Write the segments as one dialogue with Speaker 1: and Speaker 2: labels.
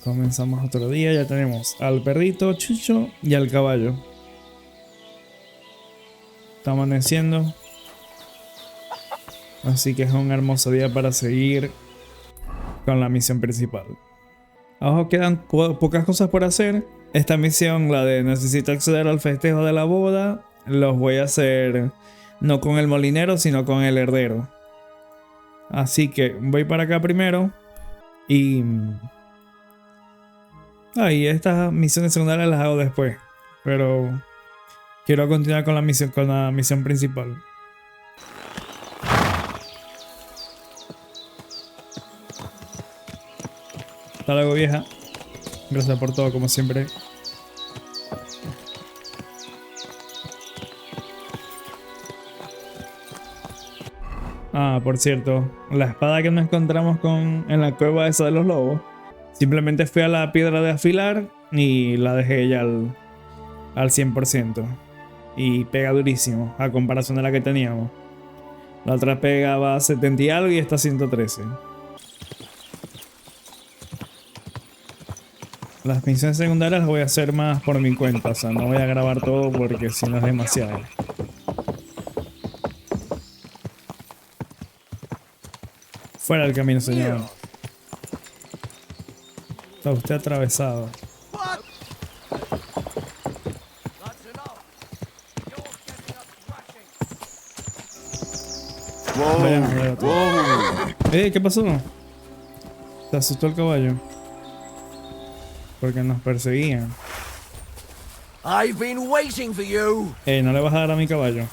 Speaker 1: Comenzamos otro día, ya tenemos al perrito, Chucho y al caballo. Está amaneciendo. Así que es un hermoso día para seguir con la misión principal. Abajo quedan pocas cosas por hacer. Esta misión, la de necesito acceder al festejo de la boda, los voy a hacer no con el molinero, sino con el herrero. Así que voy para acá primero. Y estas misiones secundarias las hago después. Pero quiero continuar con la misión principal. Hasta luego, vieja. Gracias por todo, como siempre. Ah, por cierto, la espada que nos encontramos en la cueva esa de los lobos, simplemente fui a la piedra de afilar y la dejé ya al 100%. Y pega durísimo, a comparación de la que teníamos. La otra pegaba 70 y algo y esta 113. Las misiones secundarias las voy a hacer más por mi cuenta, o sea, no voy a grabar todo porque si no es demasiado. Fuera del camino, señor. Está usted atravesado. ¿Qué pasó? Se asustó el caballo. Porque nos perseguían.
Speaker 2: I've been waiting for you.
Speaker 1: No le vas a dar a mi caballo.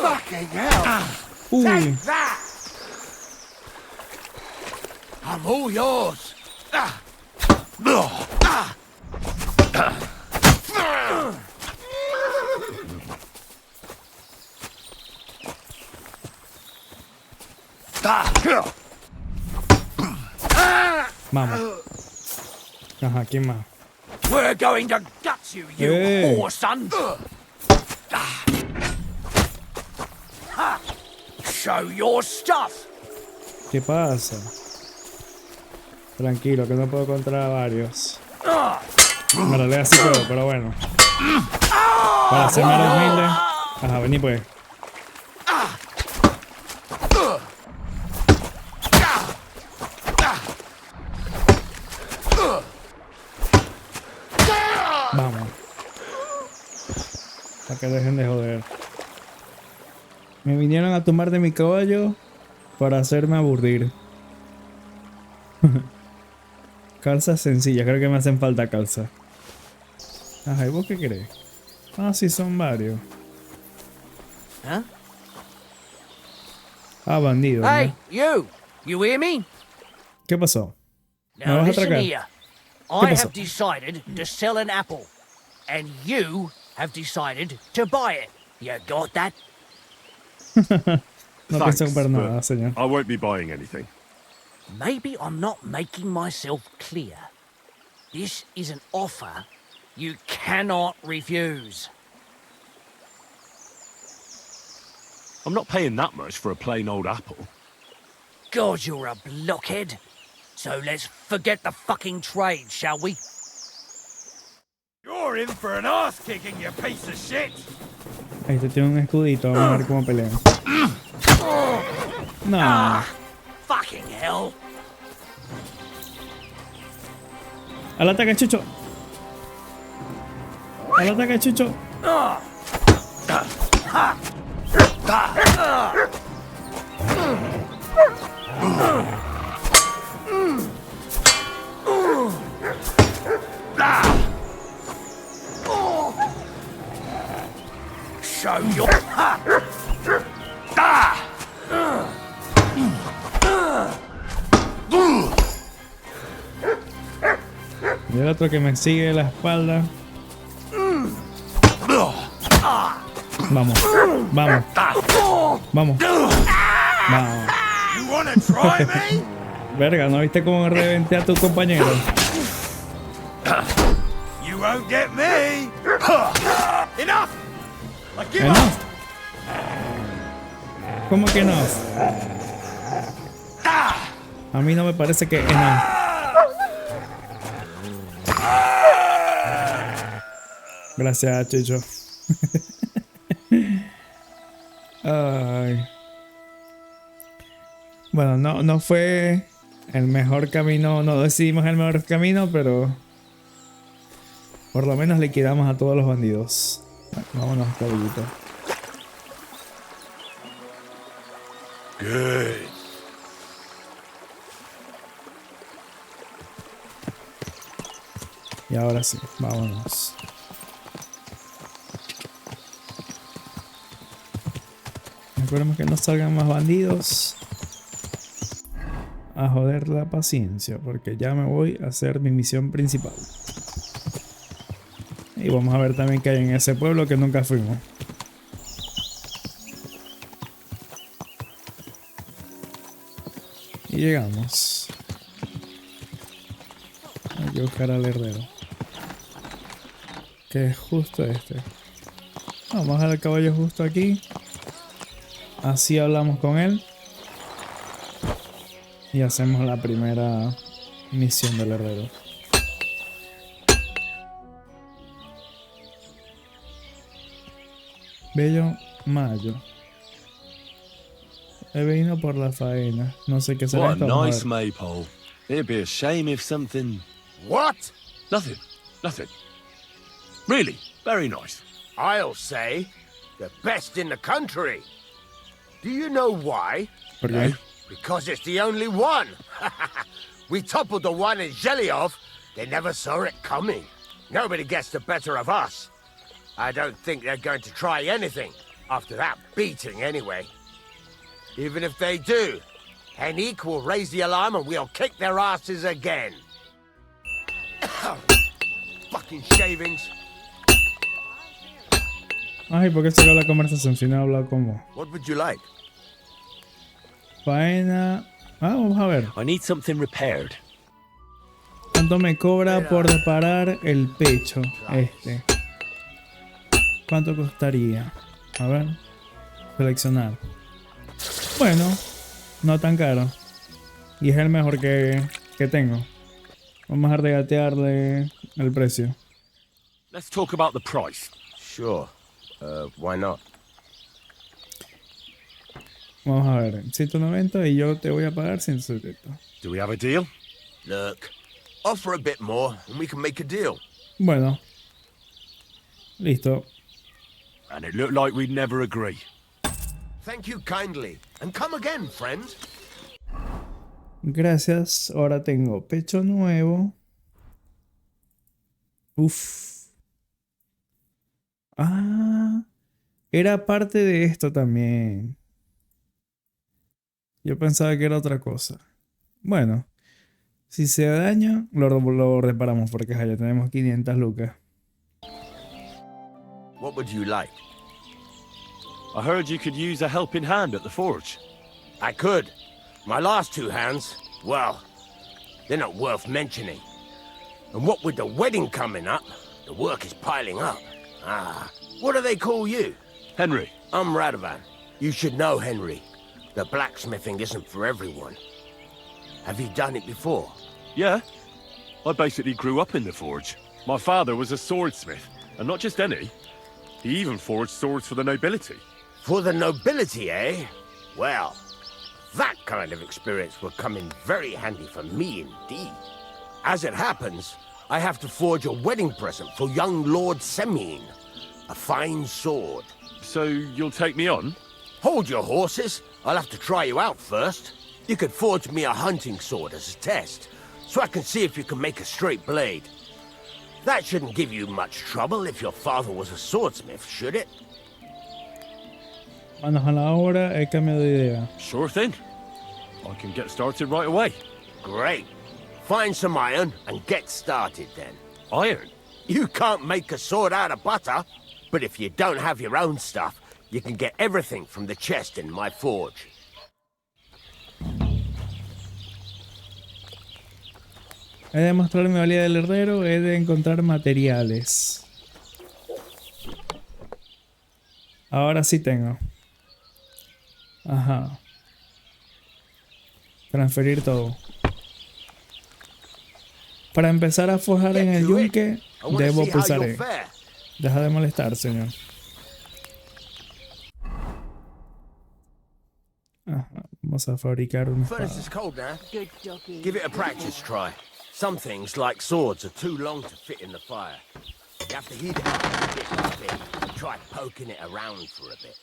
Speaker 2: Fucking hell. Take that. I'm all yours.
Speaker 1: Vamos. Ajá, ¿quién más?
Speaker 2: We're going to gut you, you whore son. Show your stuff.
Speaker 1: ¿Qué pasa? Tranquilo, que no puedo contra varios. En realidad sí puedo, pero bueno. Para ser más humilde. Ajá, vení pues. Vamos. Para que dejen de joder. Me vinieron a tomar de mi caballo para hacerme aburrir. Calzas sencillas, creo que me hacen falta calzas. Ajá, ¿y vos qué crees? Ah, sí, son varios.
Speaker 2: Huh?
Speaker 1: Ah, bandido.
Speaker 2: Hey,
Speaker 1: ¿no?
Speaker 2: you hear me?
Speaker 1: ¿Qué pasó? ¿Me
Speaker 2: Now
Speaker 1: vas a
Speaker 2: listen
Speaker 1: atracar?
Speaker 2: here. I have decided to sell an apple, and you have decided to buy it. You got that?
Speaker 1: No pienso comprar nada, señor.
Speaker 3: I won't be buying anything.
Speaker 2: Maybe I'm not making myself clear. This is an offer you cannot refuse.
Speaker 3: I'm not paying that much for a plain old apple.
Speaker 2: God, you're a blockhead. So let's forget the fucking trade, shall we?
Speaker 4: You're in for an ass kicking, you piece of shit.
Speaker 1: Ahí te tiene un escudito, vamos a ver cómo pelean. No.
Speaker 2: Fucking hell.
Speaker 1: Al ataque, Chucho. Al ataque, Chucho.
Speaker 2: Show your...
Speaker 1: Y el otro que me sigue de la espalda. Vamos, vamos, vamos, vamos.
Speaker 4: You wanna try me?
Speaker 1: Verga, ¿no viste cómo reventé a tu compañero?
Speaker 4: You won't get me. Enough. I give
Speaker 1: Enough.
Speaker 4: up.
Speaker 1: ¿Cómo que no? A mí no me parece que no. Gracias, Chicho. Ay. Bueno, no fue el mejor camino, no decidimos el mejor camino, pero por lo menos liquidamos a todos los bandidos. Vámonos, caballito.
Speaker 4: Good.
Speaker 1: Y ahora sí, vámonos. Esperemos que no salgan más bandidos a joder la paciencia, porque ya me voy a hacer mi misión principal. Y vamos a ver también qué hay en ese pueblo que nunca fuimos. Y llegamos. Hay que buscar al Herrero, que es justo este. Vamos a dejar el caballo justo aquí. Así hablamos con él. Y hacemos la primera misión del Herrero. Bello Mayo. He venido por la faena. No sé qué será
Speaker 3: What
Speaker 1: esto.
Speaker 3: a
Speaker 1: Vamos a
Speaker 3: nice
Speaker 1: ver.
Speaker 3: maypole. It'd be a shame if something...
Speaker 4: What?
Speaker 3: Nothing. Nothing. Really, very nice.
Speaker 4: I'll say the best in the country. Do you know why?
Speaker 1: ¿Por qué?
Speaker 4: Because it's the only one. We toppled the one in Zhelyov. They never saw it coming. Nobody gets the better of us. I don't think they're going to try anything after that beating anyway. Even if they do, Henrik will raise the alarm and we'll kick their asses again. Fucking shavings.
Speaker 1: Ay, ¿por qué se acabó la conversación? Si no habla como
Speaker 4: What would you like?
Speaker 1: faena. Ah, vamos a ver.
Speaker 3: I need something repaired.
Speaker 1: ¿Cuánto me cobra por reparar el pecho? Este. ¿Cuánto costaría? A ver. Seleccionar. Bueno, no tan caro. Y es el mejor que tengo. Vamos a regatearle el precio.
Speaker 3: Let's talk about the price.
Speaker 4: Sure. Why not?
Speaker 1: Vamos a ver. 190 y yo te voy a pagar 170.
Speaker 3: Do we have a deal?
Speaker 4: Look, offer a bit more and we can make a deal.
Speaker 1: Bueno. Listo.
Speaker 3: And it looked like we'd never agree.
Speaker 4: Thank you kindly. And come again, friend.
Speaker 1: Gracias. Ahora tengo pecho nuevo. Uf. Ah. Era parte de esto también. Yo pensaba que era otra cosa. Bueno. Si se daña, lo reparamos porque ya tenemos 500 lucas.
Speaker 4: What would you like?
Speaker 3: I heard you could use a helping hand at the forge.
Speaker 4: I could. My last two hands, well, they're not worth mentioning. And what with the wedding coming up, the work is piling up. Ah, what do they call you?
Speaker 3: Henry,
Speaker 4: I'm Radovan. You should know, Henry. The blacksmithing isn't for everyone. Have you done it before?
Speaker 3: yeah? I basically grew up in the forge. My father was a swordsmith, and not just any. He even forged swords for the nobility.
Speaker 4: For the nobility, eh? Well, that kind of experience will come in very handy for me indeed. As it happens, I have to forge a wedding present for young Lord Semine. A fine sword.
Speaker 3: So you'll take me on?
Speaker 4: Hold your horses. I'll have to try you out first. You could forge me a hunting sword as a test, so I can see if you can make a straight blade. That shouldn't give you much trouble if your father was a swordsmith, should it?
Speaker 1: Manos a la obra, he cambiado de idea.
Speaker 3: Sure thing. I can get started right away.
Speaker 4: Great. Find some iron and get started then.
Speaker 3: Iron?
Speaker 4: You can't make a sword out of butter, but if you don't have your own stuff, you can get everything from the chest in my forge.
Speaker 1: He de mostrar mi valía del herrero, he de encontrar materiales. Ahora sí tengo. Ajá. Transferir todo. Para empezar a forjar en el yunque, debo pulsar E. Deja de molestar, señor. Ajá. Vamos a fabricar una
Speaker 4: Furnace is
Speaker 1: espada.
Speaker 4: cold now.
Speaker 5: Good doggy.
Speaker 4: Give it a practice try. Some things, like swords, are too long to fit in the fire. You have to heat it up a bit by bit and try poking it around for a bit.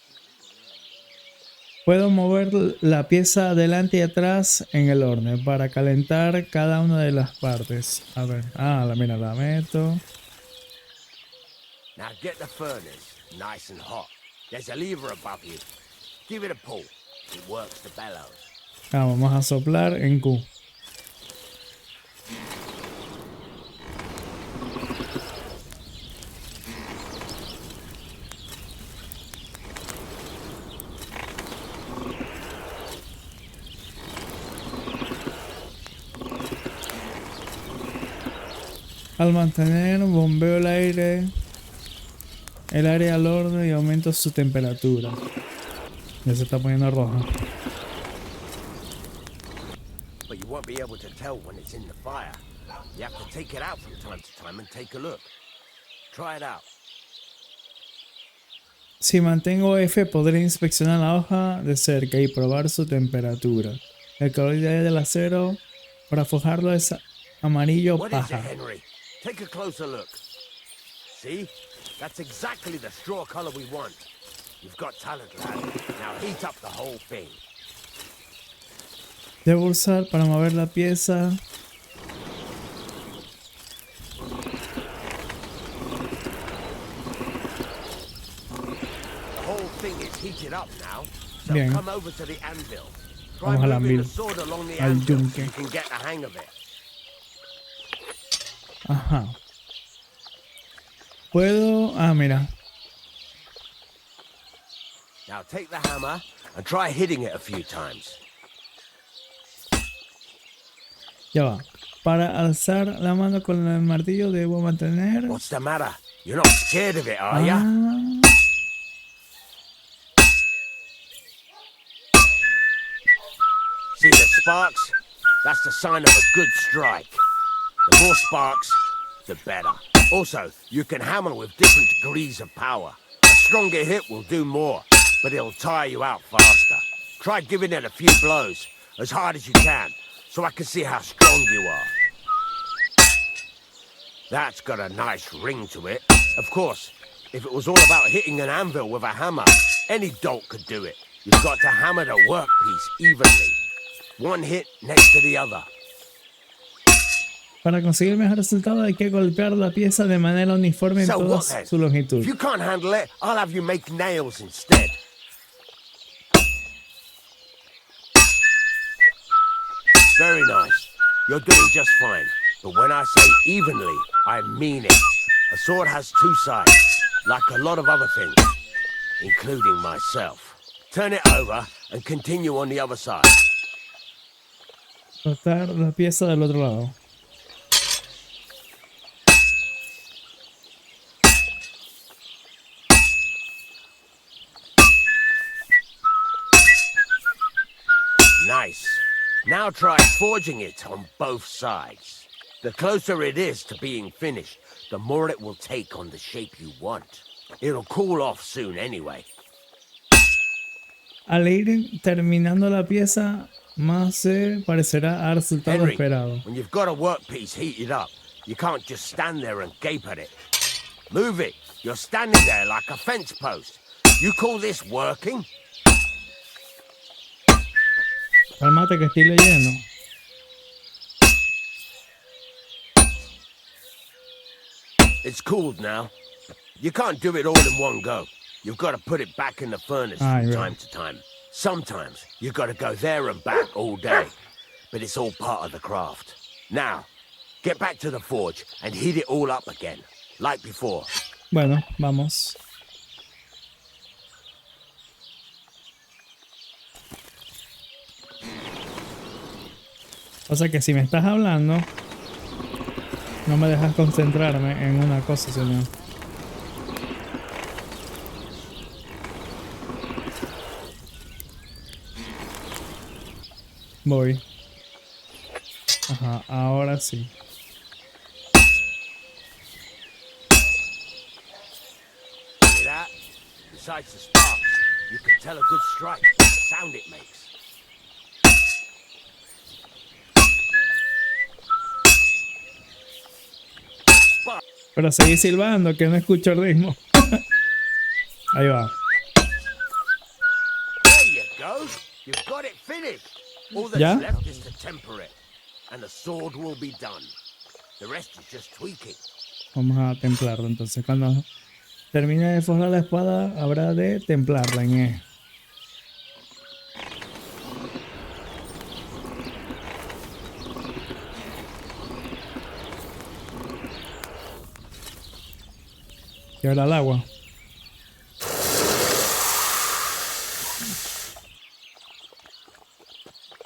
Speaker 1: Puedo mover la pieza adelante y atrás en el horno para calentar cada una de las partes. A ver, mira, la meto.
Speaker 4: Now get the furnace nice and hot. There's a lever above you. Give it a pull. It works the bellows.
Speaker 1: Vamos a soplar en Q. Al mantener bombeo el aire al horno y aumento su temperatura. Ya se está poniendo roja.
Speaker 4: But you won't be able to tell when it's in the fire. You have to take it out from time to time and take a look. Try it out.
Speaker 1: Si mantengo F podré inspeccionar la hoja de cerca y probar su temperatura. El color ideal del acero para forjarlo es amarillo
Speaker 4: What is it,
Speaker 1: paja.
Speaker 4: Henry? Take a closer look. See? That's exactly the straw color we want. You've got talent, lad. Now heat up the whole thing.
Speaker 1: Debo usar para mover la pieza.
Speaker 4: The whole thing is heated up now. So
Speaker 1: Bien.
Speaker 4: come over to the anvil. Try
Speaker 1: Vamos al
Speaker 4: moving the
Speaker 1: anvil.
Speaker 4: sword along the
Speaker 1: Al
Speaker 4: anvil so
Speaker 1: yunque.
Speaker 4: you can get the hang of it.
Speaker 1: Ajá. Puedo... mira.
Speaker 4: Now take the hammer and try hitting it a few times.
Speaker 1: Ya va. Para alzar la mano con el martillo debo mantener...
Speaker 4: What's the matter? You're not scared of it, are ya? See the sparks? That's the sign of a good strike. The more sparks, the better. Also, you can hammer with different degrees of power. A stronger hit will do more, but it'll tire you out faster. Try giving it a few blows, as hard as you can, so I can see how strong you are. That's got a nice ring to it. Of course, if it was all about hitting an anvil with a hammer, any dolt could do it. You've got to hammer the workpiece evenly. One hit next to the other.
Speaker 1: Para conseguir mejor resultado hay que golpear la pieza de manera uniforme en
Speaker 4: So
Speaker 1: toda
Speaker 4: what then?
Speaker 1: su longitud.
Speaker 4: If you can't handle it, I'll have you make nails instead. Very nice. You're doing just fine. But when I say evenly, I mean it. A sword has two sides, like a lot of other things, including myself. Turn it over and continue on the other side.
Speaker 1: Cortar la pieza del otro lado.
Speaker 4: Nice. Now try forging it on both sides. The closer it is to being finished, the more it will take on the shape you want. It'll cool off soon anyway.
Speaker 1: Al ir terminando la pieza, más se parecerá al resultado
Speaker 4: Henry,
Speaker 1: esperado.
Speaker 4: when you've got a workpiece heated up, you can't just stand there and gape at it. Move it. You're standing there like a fence post. You call this working?
Speaker 1: Cálmate que estoy leyendo.
Speaker 4: It's cooled now. You can't do it all in one go. You've got to put it back in the furnace from
Speaker 1: Right.
Speaker 4: time to time. Sometimes you've got to go there and back all day. But it's all part of the craft. Now, get back to the forge and heat it all up again, like before.
Speaker 1: Bueno, vamos. O sea que si me estás hablando, no me dejas concentrarme en una cosa, señor. Voy. Ajá, ahora sí.
Speaker 4: Hear that? Besides the sparks, you can tell a good strike by the sound it makes.
Speaker 1: Pero seguí silbando, que no escucho el ritmo. Ahí va.
Speaker 4: There you go. You've got it finished. All that's
Speaker 1: ¿Ya?
Speaker 4: left is to temper it, and the sword will be done. The rest is just tweaking.
Speaker 1: Vamos a templarlo. Entonces, cuando termine de forjar la espada, habrá de templarla en E. Y ahora el agua.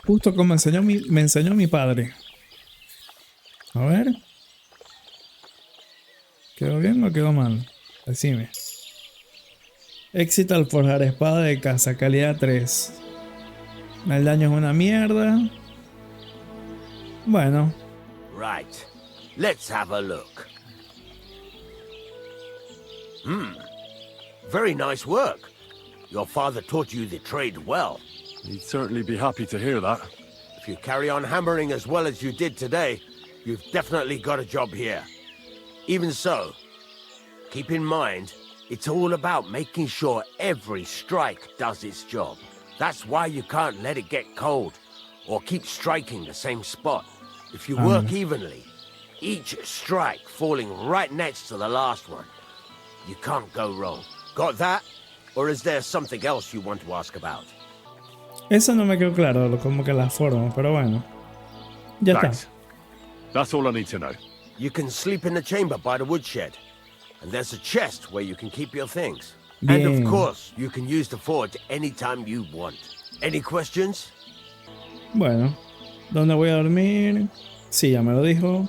Speaker 1: Justo como me enseñó mi padre. A ver. ¿Quedó bien o quedó mal? Decime. Éxito al forjar espada de casa, calidad 3. El daño es una mierda. Bueno.
Speaker 4: Right. Let's have a look. Very nice work. Your father taught you the trade well.
Speaker 3: He'd certainly be happy to hear that.
Speaker 4: If you carry on hammering as well as you did today, you've definitely got a job here. Even so, keep in mind, it's all about making sure every strike does its job. That's why you can't let it get cold, or keep striking the same spot. If you work evenly, each strike falling right next to the last one, you can't go wrong. Got that? Or is there something else you want to ask about?
Speaker 1: Eso no me quedó claro, como que la forma, pero bueno. Ya
Speaker 3: Thanks.
Speaker 1: está.
Speaker 3: That's all I need to know.
Speaker 4: You can sleep in the chamber by the woodshed. And there's a chest where you can keep your things.
Speaker 1: Bien.
Speaker 4: And of course, you can use the forge anytime you want. Any questions?
Speaker 1: Bueno. ¿Dónde voy a dormir? Sí, ya me lo dijo.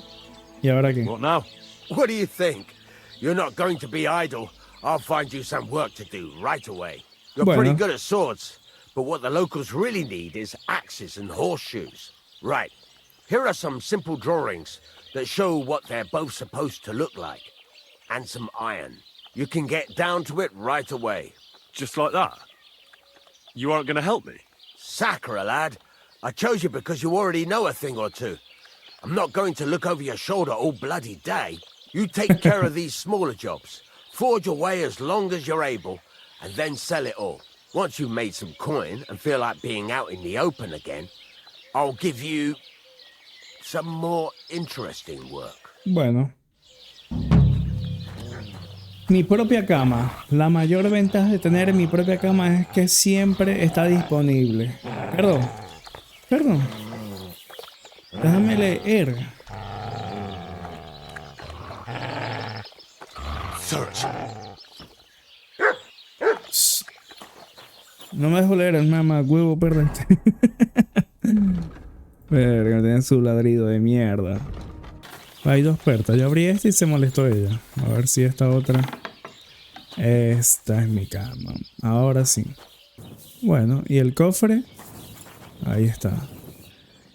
Speaker 1: ¿Y ahora qué?
Speaker 3: What now?
Speaker 4: What do you think? You're not going to be idle. I'll find you some work to do right away. You're
Speaker 1: Bueno.
Speaker 4: pretty good at swords, but what the locals really need is axes and horseshoes. Right. Here are some simple drawings that show what they're both supposed to look like. And some iron. You can get down to it right away.
Speaker 3: Just like that? You aren't going to help me?
Speaker 4: Sacre, lad. I chose you because you already know a thing or two. I'm not going to look over your shoulder all bloody day. You take care of these smaller jobs. Forge away as long as you're able, and then sell it all. Once you've made some coin and feel like being out in the open again, I'll give you some more interesting work.
Speaker 1: Bueno. Mi propia cama. La mayor ventaja de tener mi propia cama es que siempre está disponible. Perdón. Déjame leer.
Speaker 4: Search.
Speaker 1: No me dejo leer el mamá huevo perro. Verga, tiene su ladrido de mierda. Hay dos puertas. Yo abrí esta y se molestó ella. A ver si esta otra. Esta es mi cama. Ahora sí. Bueno, y el cofre. Ahí está.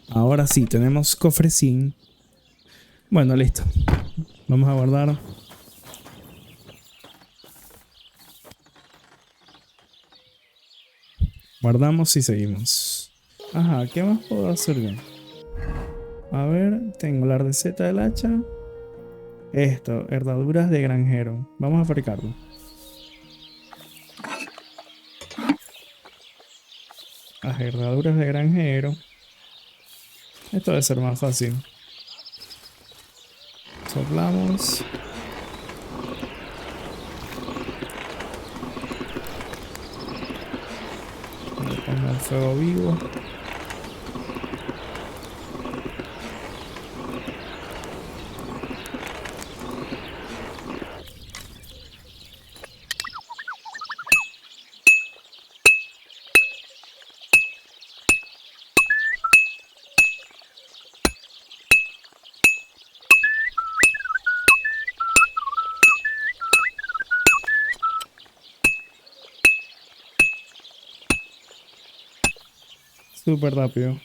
Speaker 1: Ahora sí, tenemos cofrecín. Bueno, listo. Vamos a guardar. Guardamos y seguimos. Ajá, ¿qué más puedo hacer yo? A ver, tengo la receta del hacha. Esto, herraduras de granjero. Vamos a fabricarlo. Las herraduras de granjero. Esto debe ser más fácil. Soplamos. Le pongo el fuego vivo. Súper rápido.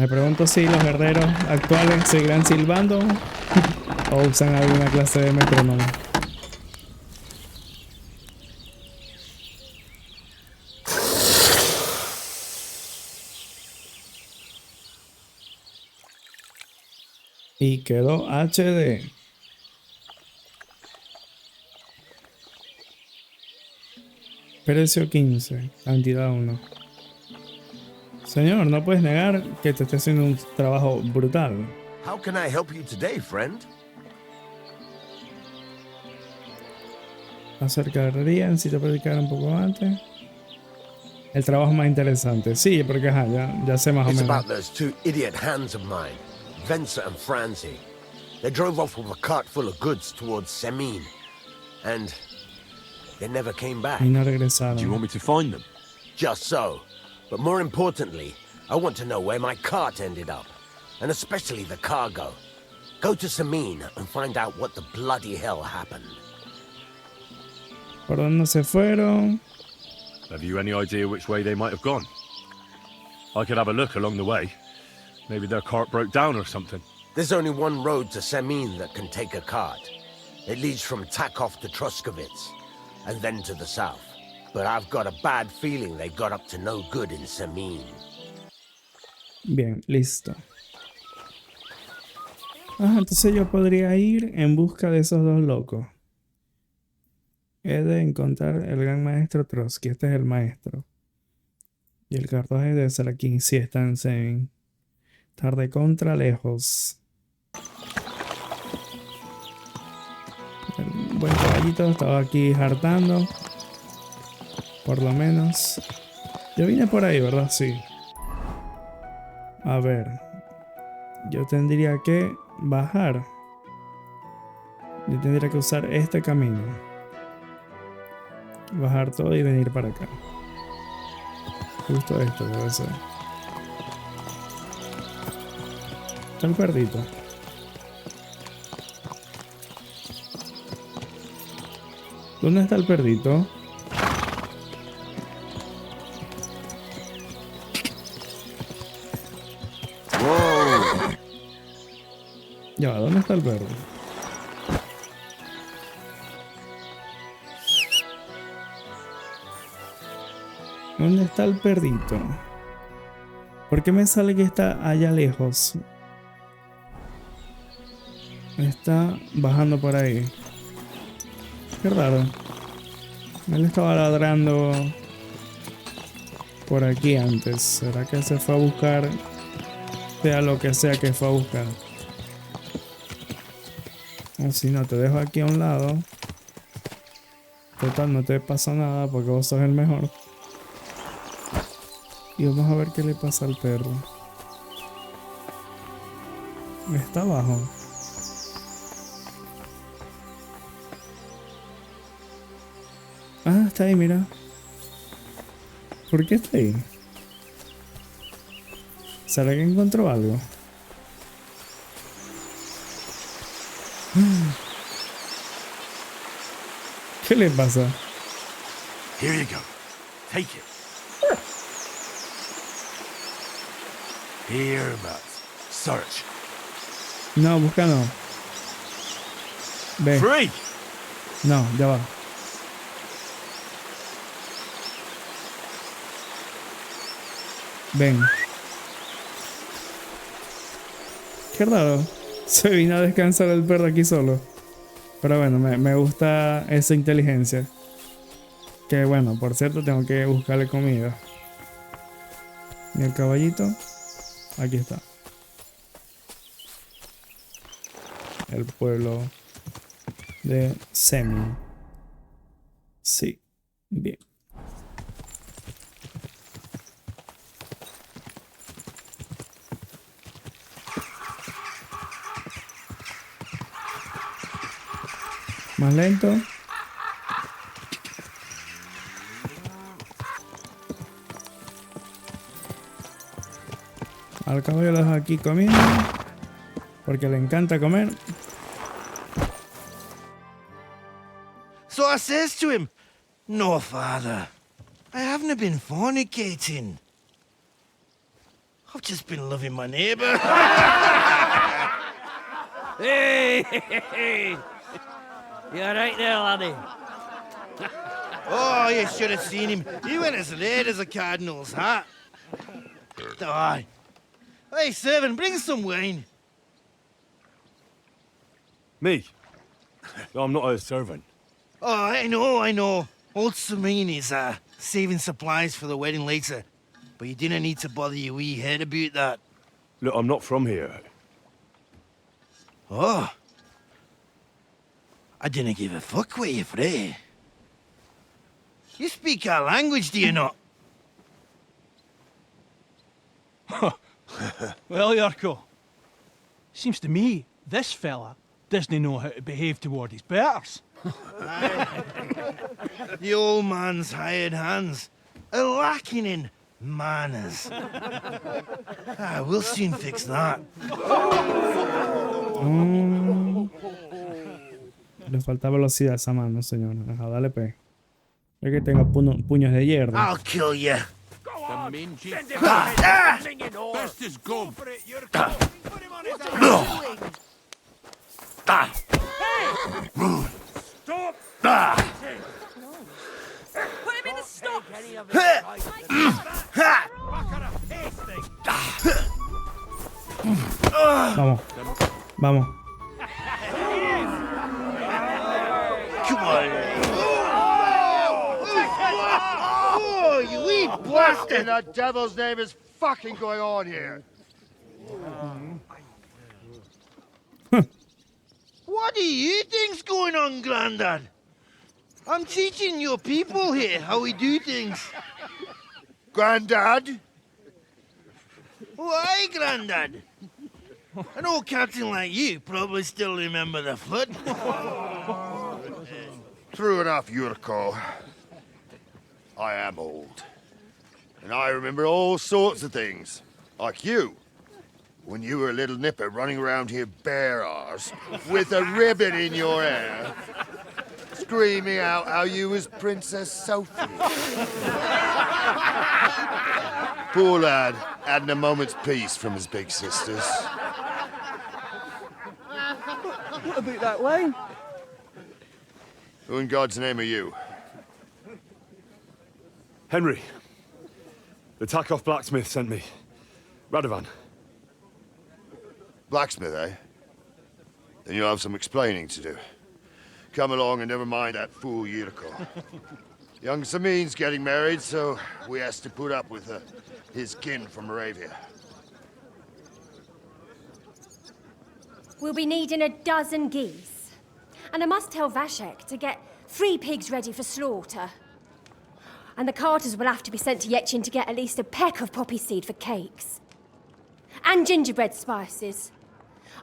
Speaker 1: Me pregunto si los herreros actuales seguirán silbando o usan alguna clase de metrónomo. Y quedó HD. Precio 15, cantidad 1. Señor, no puedes negar que te esté haciendo un trabajo brutal.
Speaker 4: How can I help you today, friend?
Speaker 1: Acerca de herrería, necesito predicar un poco antes. El trabajo más interesante. Sí, porque ajá, ya sé más o
Speaker 4: It's
Speaker 1: menos.
Speaker 4: about those two idiot hands of mine, Venser and Franzi. They drove off with a cart full of goods towards Semin, and they never came back.
Speaker 1: Y no
Speaker 3: Do you
Speaker 1: regresaron.
Speaker 3: want me to find them?
Speaker 4: Just so. But more importantly, I want to know where my cart ended up, and especially the cargo. Go to Semin and find out what the bloody hell happened.
Speaker 1: ¿Por dónde se fueron?
Speaker 3: Have you any idea which way they might have gone? I could have a look along the way. Maybe their cart broke down or something.
Speaker 4: There's only one road to Semin that can take a cart. It leads from Takov to Troskovitz, and then to the south. But I've got a bad feeling they got up to no good in Semin.
Speaker 1: Bien, listo. Ah, entonces yo podría ir en busca de esos dos locos. He de encontrar el gran maestro Trotsky. Este es el maestro. Y el carruaje debe ser aquí. Sí, está en Semin. Tarde contra lejos. El buen caballito estaba aquí hartando. Por lo menos. Yo vine por ahí, ¿verdad? Sí. A ver. Yo tendría que bajar. Yo tendría que usar este camino. Bajar todo y venir para acá. Justo esto debe ser. Está el perrito. ¿Dónde está el perrito? Ya va, ¿dónde está el perro? ¿Dónde está el perrito? ¿Por qué me sale que está allá lejos? Está bajando por ahí. Qué raro. Él estaba ladrando por aquí antes. ¿Será que se fue a buscar? Sea lo que sea que fue a buscar. O si no, te dejo aquí a un lado. Total, no te pasa nada porque vos sos el mejor. Y vamos a ver qué le pasa al perro. Está abajo. Ah, está ahí, mira. ¿Por qué está ahí? ¿Será que encontró algo? ¿Qué le pasa?
Speaker 3: Here you go. Take it. Here, Matt. Search.
Speaker 1: No, busca no. Ve.
Speaker 3: Free!
Speaker 1: No, ya va. Ven. Qué raro. Se vino a descansar el perro aquí solo. Pero bueno, me gusta esa inteligencia. Que bueno, por cierto, tengo que buscarle comida. Y el caballito. Aquí está. El pueblo de Semin. Sí, bien. Más lento. Al caballo lo dejo aquí comiendo. Porque le encanta comer.
Speaker 5: So I says to him, "No, father, I haven't been fornicating." I've just been loving my neighbour.
Speaker 2: Hey! You alright there, laddie?
Speaker 5: Oh, you should have seen him. He went as red as a cardinal's hat. Aye. Hey, servant, bring some wine.
Speaker 3: Me? I'm not a servant.
Speaker 5: Oh, I know. Old Samine is saving supplies for the wedding later. But you didn't need to bother your wee head about that.
Speaker 3: Look, I'm not from here.
Speaker 5: Oh. I didn't give a fuck where you're from. You speak our language, do you not?
Speaker 6: Well, Yarko, seems to me this fella doesn't know how to behave toward his betters.
Speaker 5: The old man's hired hands are lacking in manners. We'll soon fix that.
Speaker 1: Le falta velocidad a esa mano, señora. Ajá, dale pe. Es que tenga puños de hierro.
Speaker 5: I'll kill you.
Speaker 3: Best is gone.
Speaker 7: Put him in the stocks!
Speaker 1: Vamos. Vamos.
Speaker 5: Come on. Oh, you wee
Speaker 4: What in the devil's name is fucking going on here?
Speaker 5: What do you think's going on, Grandad? I'm teaching your people here how we do things.
Speaker 4: Grandad?
Speaker 5: Why, Grandad? An old captain like you probably still remember the flood.
Speaker 4: True enough, Yurko. I am old. And I remember all sorts of things. Like you. When you were a little nipper running around here bare arse, with a ribbon in your hair, screaming out how you was Princess Sophie. Poor lad, hadn't a moment's peace from his big sisters.
Speaker 6: What about that wine?
Speaker 4: Who in God's name are you?
Speaker 3: Henry. The Takoff blacksmith sent me. Radovan.
Speaker 4: Blacksmith, eh? Then you'll have some explaining to do. Come along and never mind that fool Yurko. Young Samin's getting married, so we has to put up with his kin from Moravia.
Speaker 8: We'll be needing a dozen geese. And I must tell Vashek to get 3 pigs ready for slaughter. And the carters will have to be sent to Yetchin to get at least a peck of poppy seed for cakes. And gingerbread spices.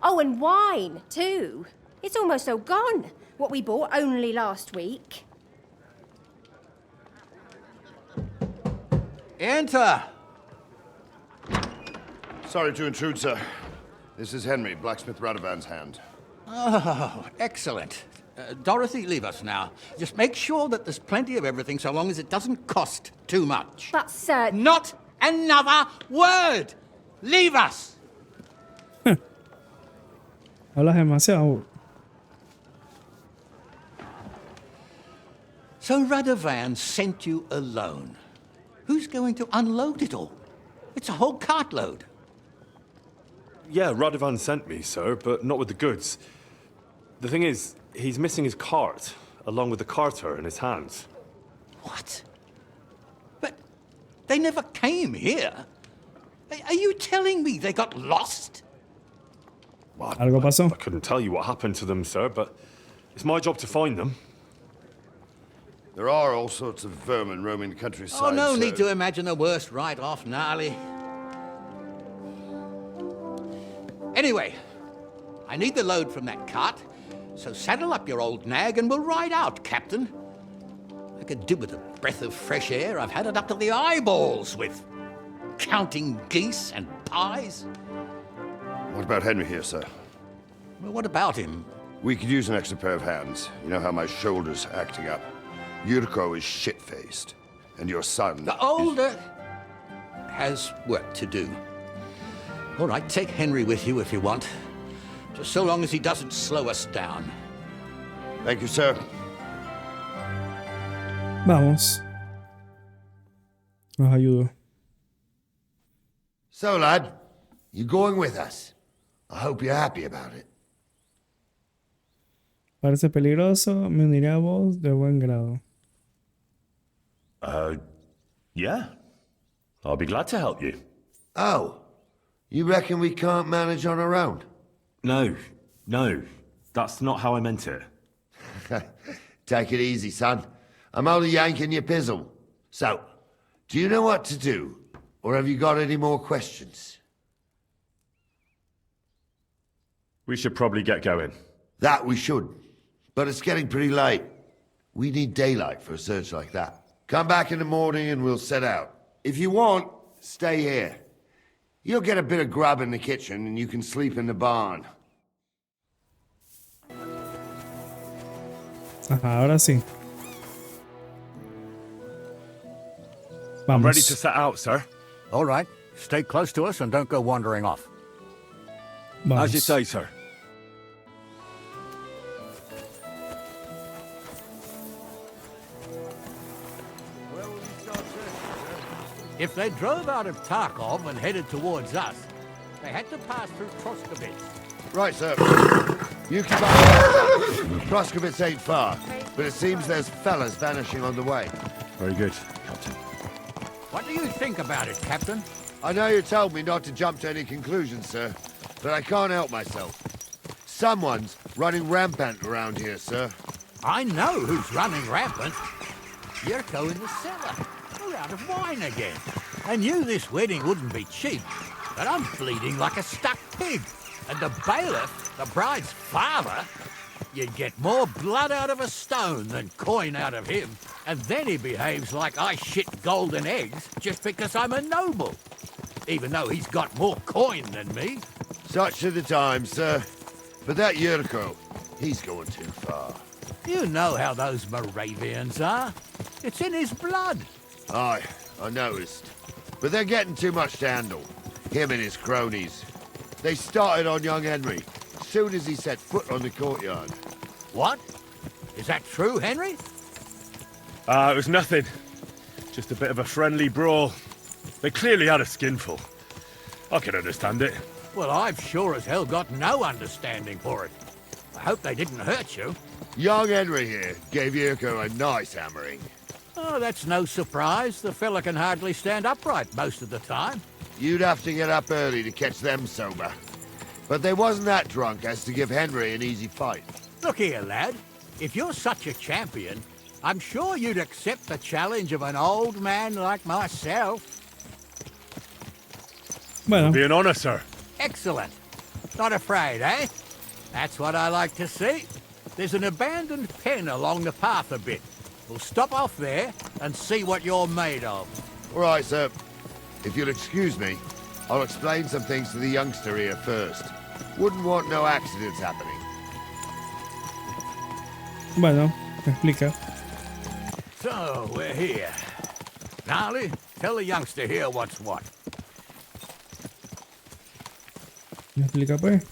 Speaker 8: Oh, and wine, too. It's almost all gone, what we bought only last week.
Speaker 9: Enter!
Speaker 4: Sorry to intrude, sir. This is Henry, blacksmith Radovan's hand.
Speaker 9: Oh, excellent. Dorothy, leave us now. Just make sure that there's plenty of everything so long as it doesn't cost too much.
Speaker 8: But, sir...
Speaker 9: Not another word! Leave us!
Speaker 1: Hablas demasiado.
Speaker 9: So Radovan sent you alone. Who's going to unload it all? It's a whole cartload.
Speaker 3: Yeah, Radovan sent me, sir, but not with the goods. The thing is, he's missing his cart, along with the carter in his hands.
Speaker 9: What? But they never came here. Are you telling me they got lost?
Speaker 3: Well,
Speaker 1: Algo pasó.
Speaker 3: I couldn't tell you what happened to them, sir, but it's my job to find them.
Speaker 4: There are all sorts of vermin roaming the countryside.
Speaker 9: Oh, no
Speaker 4: so...
Speaker 9: need to imagine the worst right off, gnarly. Anyway, I need the load from that cart, so saddle up your old nag and we'll ride out, Captain. I could do with a breath of fresh air. I've had it up to the eyeballs with counting geese and pies.
Speaker 4: What about Henry here, sir?
Speaker 9: Well, what about him?
Speaker 4: We could use an extra pair of hands. You know how my shoulder's acting up. Yurko is shit-faced. And your son...
Speaker 9: The older has work to do. All right, take Henry with you if you want. Just so long as he doesn't slow us down.
Speaker 4: Thank you, sir.
Speaker 1: Vamos. Los ayudo.
Speaker 4: So, lad, you're going with us. I hope you're happy about it.
Speaker 1: Parece peligroso. Me uniré a vos de buen grado.
Speaker 3: Yeah. I'll be glad to help you.
Speaker 4: Oh, you reckon we can't manage on our own?
Speaker 3: No. That's not how I meant it.
Speaker 4: Take it easy, son. I'm only yanking your pizzle. So, do you know what to do? Or have you got any more questions?
Speaker 3: We should probably get going.
Speaker 4: That we should. But it's getting pretty late. We need daylight for a search like that. Come back in the morning and we'll set out. If you want, stay here. You'll get a bit of grub in the kitchen and you can sleep in the barn.
Speaker 1: Ajá, ahora sí.
Speaker 3: I'm
Speaker 1: Vamos.
Speaker 3: ready to set out, sir.
Speaker 9: All right, stay close to us and don't go wandering off.
Speaker 1: Vamos.
Speaker 3: As you say, sir.
Speaker 9: If they drove out of Tarkov and headed towards us, they had to pass through Troskovitz.
Speaker 4: Right, sir. You keep up. Proskovitz ain't far, but it seems there's fellas vanishing on the way.
Speaker 3: Very good, Captain.
Speaker 9: What do you think about it, Captain?
Speaker 4: I know you told me not to jump to any conclusions, sir, but I can't help myself. Someone's running rampant around here, sir.
Speaker 9: I know who's running rampant. Yurko in the cellar. We're out of wine again. I knew this wedding wouldn't be cheap, but I'm bleeding like a stuck pig. And the bailiff, the bride's father, you'd get more blood out of a stone than coin out of him. And then he behaves like I shit golden eggs just because I'm a noble. Even though he's got more coin than me.
Speaker 4: Such are the times, sir. But that Yurko, he's going too far.
Speaker 9: You know how those Moravians are. It's in his blood.
Speaker 4: Aye, I noticed. But they're getting too much to handle. Him and his cronies. They started on young Henry, as soon as he set foot on the courtyard.
Speaker 9: What? Is that true, Henry?
Speaker 3: It was nothing. Just a bit of a friendly brawl. They clearly had a skinful. I can understand it.
Speaker 9: Well, I've sure as hell got no understanding for it. I hope they didn't hurt you.
Speaker 4: Young Henry here gave Yurko a nice hammering.
Speaker 9: Oh, that's no surprise. The fella can hardly stand upright most of the time.
Speaker 4: You'd have to get up early to catch them sober. But they wasn't that drunk as to give Henry an easy fight.
Speaker 9: Look here, lad. If you're such a champion, I'm sure you'd accept the challenge of an old man like myself.
Speaker 1: Bueno,
Speaker 3: Be an honor, sir.
Speaker 9: Excellent. Not afraid, eh? That's what I like to see. There's an abandoned pen along the path a bit. We'll stop off there and see what you're made of.
Speaker 4: All right, sir. If you'll excuse me, I'll explain some things to the youngster here first. Wouldn't want no accidents happening.
Speaker 1: bueno, me explica.
Speaker 9: So, we're here. Gnarly, tell the youngster here what's what.
Speaker 1: Me explica pues.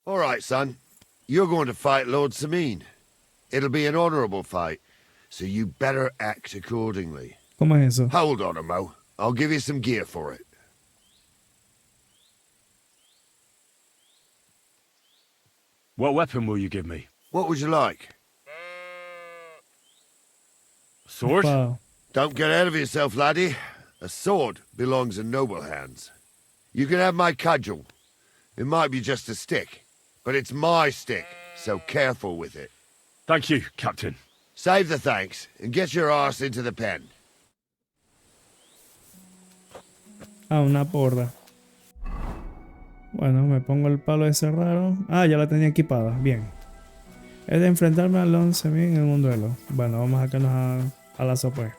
Speaker 4: All right, son. You're going to fight Lord Sameen. It'll be an honorable fight, so you better act accordingly.
Speaker 1: ¿Cómo es eso?
Speaker 4: Hold on a mo. I'll give you some gear for it.
Speaker 3: What weapon will you give me?
Speaker 4: What would you like?
Speaker 3: Sword?
Speaker 1: Wow.
Speaker 4: Don't get ahead of yourself, laddie. A sword belongs in noble hands. You can have my cudgel. It might be just a stick, but it's my stick, so careful with it.
Speaker 3: Thank you, Captain.
Speaker 4: Save the thanks, and get your arse into the pen.
Speaker 1: Ah, una porra. Bueno, me pongo el palo ese raro. Ah, ya la tenía equipada. Bien. Es de enfrentarme al 11.000 en un duelo. Bueno, vamos a sacarnos a la sopa.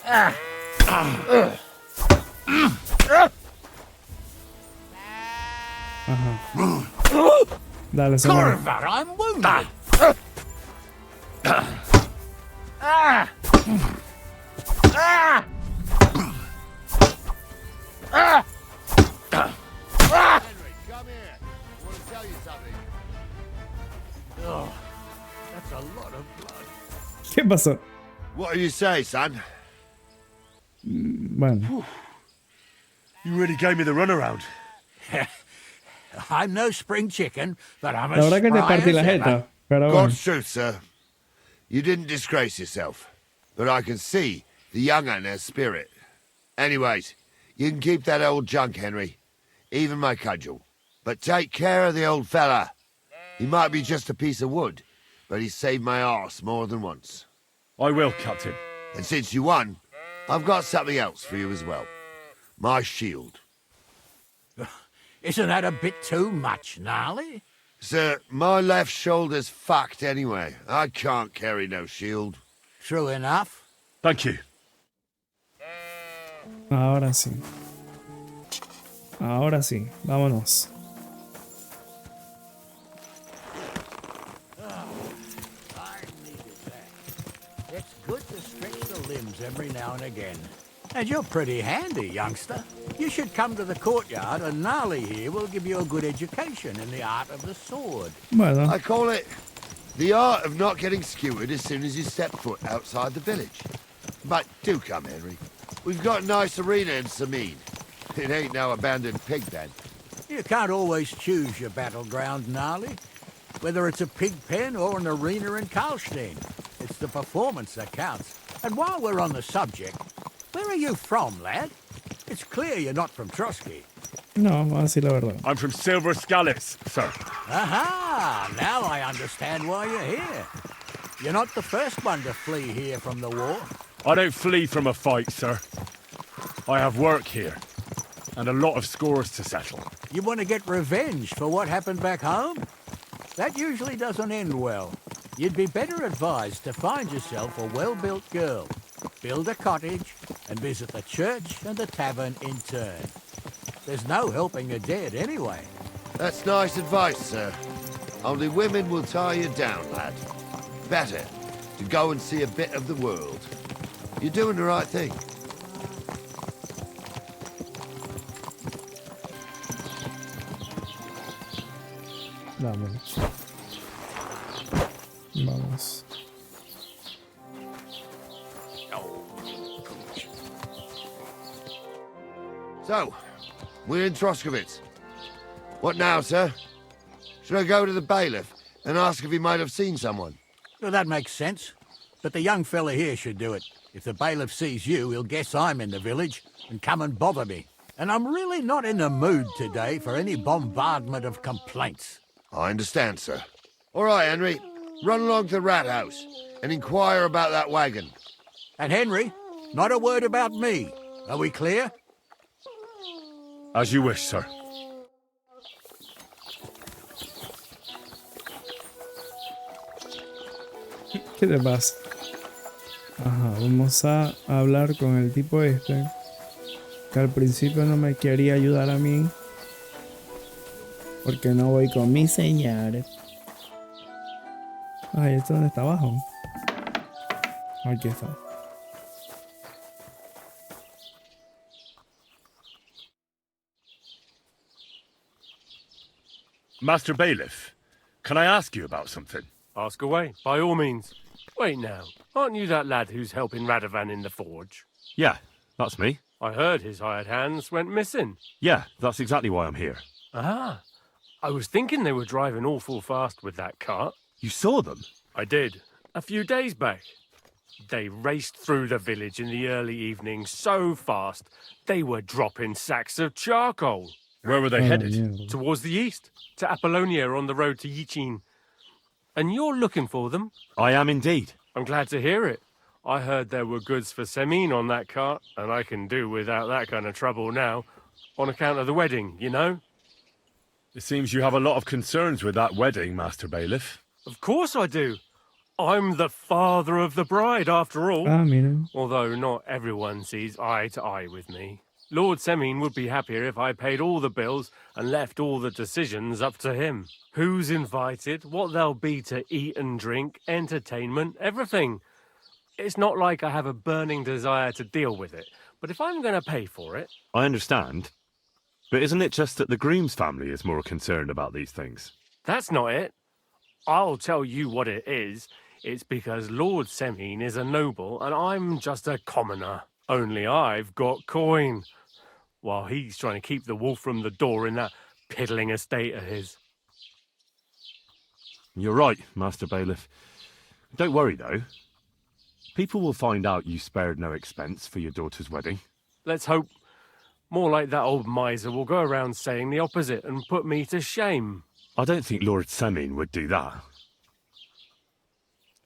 Speaker 1: Ajá. Dale, se muere.
Speaker 9: Corvat, I'm wounded.
Speaker 4: Henry, come here. I want to tell you something.
Speaker 9: Oh, that's a lot of blood.
Speaker 1: ¿Qué pasó?
Speaker 4: What do you say, son?
Speaker 1: Bueno,
Speaker 4: You really gave me the runaround.
Speaker 9: I'm no spring chicken, but I'm
Speaker 1: la
Speaker 9: as
Speaker 1: verdad que te
Speaker 9: spry
Speaker 1: partí
Speaker 9: as
Speaker 1: la
Speaker 9: ever.
Speaker 1: jeta. Pero bueno.
Speaker 4: God's truth, sir. You didn't disgrace yourself, but I can see the young un has spirit. Anyways, you can keep that old junk, Henry. Even my cudgel. But take care of the old fella. He might be just a piece of wood, but he saved my arse more than once.
Speaker 3: I will, Captain.
Speaker 4: And since you won, I've got something else for you as well. My shield.
Speaker 9: Isn't that a bit too much, Gnarly?
Speaker 4: Sir, my left shoulder's fucked anyway. I can't carry no shield.
Speaker 9: True enough.
Speaker 3: Thank you.
Speaker 1: Ahora sí. Ahora sí. Vámonos.
Speaker 9: It's good to stretch the limbs every now and again. And you're pretty handy, youngster. You should come to the courtyard, and Gnarly here will give you a good education in the art of the sword.
Speaker 1: Bueno,
Speaker 4: I call it the art of not getting skewered as soon as you step foot outside the village. But do come, Henry. We've got a nice arena in Sameen. It ain't no abandoned pig pen.
Speaker 9: You can't always choose your battleground, Gnarly. Whether it's a pig pen or an arena in Karlstein, it's the performance that counts. And while we're on the subject, where are you from, lad? It's clear you're not from Trotsky.
Speaker 1: no, vamos a decir la verdad.
Speaker 3: I'm from Silver Scallops, sir.
Speaker 9: Aha! Now I understand why you're here. You're not the first one to flee here from the war.
Speaker 3: I don't flee from a fight, sir. I have work here, and a lot of scores to settle.
Speaker 9: You want to get revenge for what happened back home? That usually doesn't end well. You'd be better advised to find yourself a well-built girl, build a cottage, and visit the church and the tavern in turn. There's no helping the dead anyway.
Speaker 4: That's nice advice, sir. Only women will tie you down, lad. Better to go and see a bit of the world. You're doing the right thing.
Speaker 1: Vámonos. Vamos.
Speaker 4: So, we're in Troskowitz. What now, sir? Should I go to the bailiff and ask if he might have seen someone?
Speaker 9: Well, that makes sense. But the young fella here should do it. If the bailiff sees you, he'll guess I'm in the village and come and bother me. And I'm really not in the mood today for any bombardment of complaints.
Speaker 4: I understand, sir. All right, Henry. Run along to the rat house and inquire about that wagon.
Speaker 9: And Henry, not a word about me. Are we clear?
Speaker 3: As you wish, sir.
Speaker 1: ¿Qué te pasa? Ajá, vamos a hablar con el tipo este, que al principio no me quería ayudar a mí, porque no voy con mi señor. Ay, ¿esto dónde está abajo? Aquí está.
Speaker 3: Master Bailiff, can I ask you about something?
Speaker 10: Ask away, by all means. Wait now, aren't you that lad who's helping Radovan in the forge?
Speaker 3: Yeah, that's me.
Speaker 10: I heard his hired hands went missing.
Speaker 3: Yeah, that's exactly why I'm here.
Speaker 10: Ah, I was thinking they were driving awful fast with that cart.
Speaker 3: You saw them?
Speaker 10: I did, a few days back. They raced through the village in the early evening so fast, they were dropping sacks of charcoal.
Speaker 3: Where were they headed?
Speaker 10: Towards the east, to Apollonia on the road to Yichin. And you're looking for them?
Speaker 3: I am indeed.
Speaker 10: I'm glad to hear it. I heard there were goods for Semine on that cart, and I can do without that kind of trouble now, on account of the wedding, you know?
Speaker 3: It seems you have a lot of concerns with that wedding, Master Bailiff.
Speaker 10: Of course I do. I'm the father of the bride, after all.
Speaker 1: Ah, mira.
Speaker 10: Although not everyone sees eye to eye with me. Lord Semin would be happier if I paid all the bills and left all the decisions up to him. Who's invited, what there'll be to eat and drink, entertainment, everything. It's not like I have a burning desire to deal with it, but if I'm going to pay for it...
Speaker 3: I understand. But isn't it just that the groom's family is more concerned about these things?
Speaker 10: That's not it. I'll tell you what it is. It's because Lord Semin is a noble and I'm just a commoner. Only I've got coin. While he's trying to keep the wolf from the door in that piddling estate of his.
Speaker 3: You're right, Master Bailiff. Don't worry, though. People will find out you spared no expense for your daughter's wedding.
Speaker 10: Let's hope. More like that old miser will go around saying the opposite and put me to shame.
Speaker 3: I don't think Lord Semin would do that.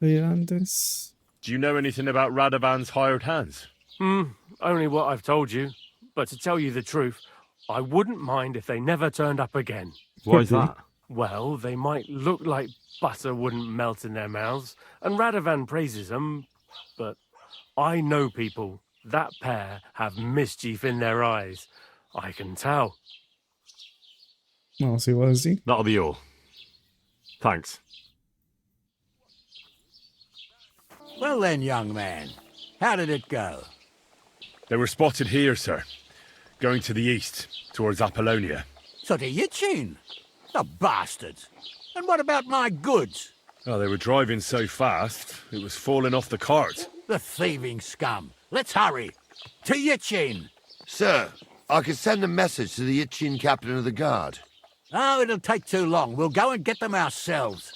Speaker 1: Antes.
Speaker 3: Do you know anything about Radovan's hired hands?
Speaker 10: Only what I've told you. But to tell you the truth, I wouldn't mind if they never turned up again.
Speaker 3: Why is that?
Speaker 10: Well, they might look like butter wouldn't melt in their mouths, and Radovan praises them, but I know people. That pair have mischief in their eyes. I can tell.
Speaker 1: Well, see what I see.
Speaker 3: That'll be all. Thanks.
Speaker 9: Well then, young man, how did it go?
Speaker 3: They were spotted here, sir. Going to the east, towards Apollonia.
Speaker 9: So to Yitchin? The bastards! And what about my goods?
Speaker 3: Oh, they were driving so fast, it was falling off the cart.
Speaker 9: The thieving scum! Let's hurry! To Yitchin!
Speaker 4: Sir, I can send a message to the Yitchin captain of the guard.
Speaker 9: Oh, it'll take too long. We'll go and get them ourselves.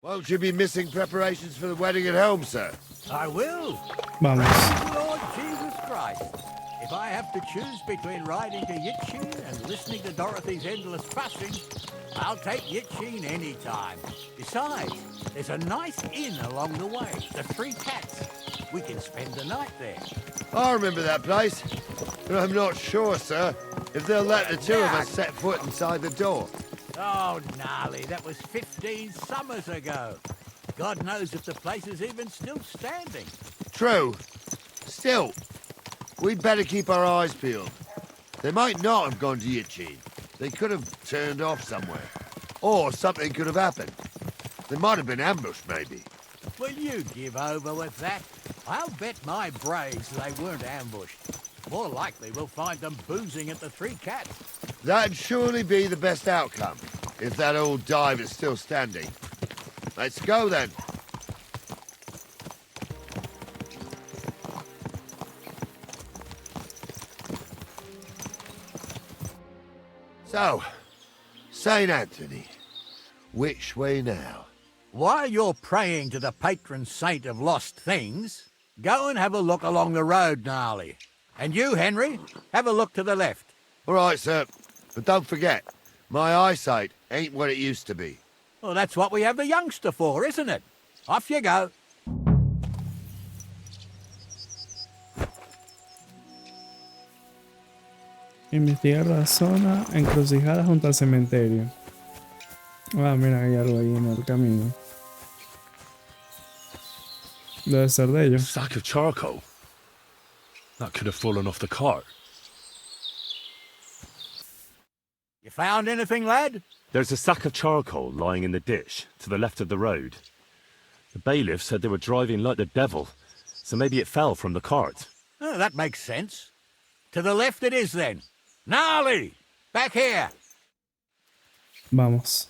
Speaker 4: Won't you be missing preparations for the wedding at home, sir?
Speaker 9: I will.
Speaker 1: Vamos.
Speaker 9: Lord Jesus Christ. If I have to choose between riding to Yitchin and listening to Dorothy's endless fussing, I'll take Yitchin any time. Besides, there's a nice inn along the way, the Three Cats. We can spend the night there.
Speaker 4: I remember that place, but I'm not sure, sir, if they'll let the two of us set foot inside the door.
Speaker 9: Oh, gnarly, that was 15 summers ago. God knows if the place is even still standing.
Speaker 4: True. Still, we'd better keep our eyes peeled. They might not have gone to Yitchin. They could have turned off somewhere. Or something could have happened. They might have been ambushed, maybe.
Speaker 9: Will you give over with that? I'll bet my braves they weren't ambushed. More likely we'll find them boozing at the Three Cats.
Speaker 4: That'd surely be the best outcome, if that old dive is still standing. Let's go, then. So, St. Anthony, which way now?
Speaker 9: While you're praying to the patron saint of lost things, go and have a look along the road, Gnarly. And you, Henry, have a look to the left.
Speaker 4: All right, sir. But don't forget, my eyesight ain't what it used to be.
Speaker 9: Well, that's what we have the youngster for, isn't it? Off you go.
Speaker 1: Investigar la zona encrucijada junto al cementerio. Ah, mira, hay algo ahí en el camino. Debe ser de ellos.
Speaker 3: Sack of charcoal. That could have fallen off the cart.
Speaker 9: You found anything, lad?
Speaker 3: There's a sack of charcoal lying in the ditch to the left of the road. The bailiff said they were driving like the devil, so maybe it fell from the cart.
Speaker 9: Oh, that makes sense. To the left it is, then. Gnarly! Back here!
Speaker 1: Vamos.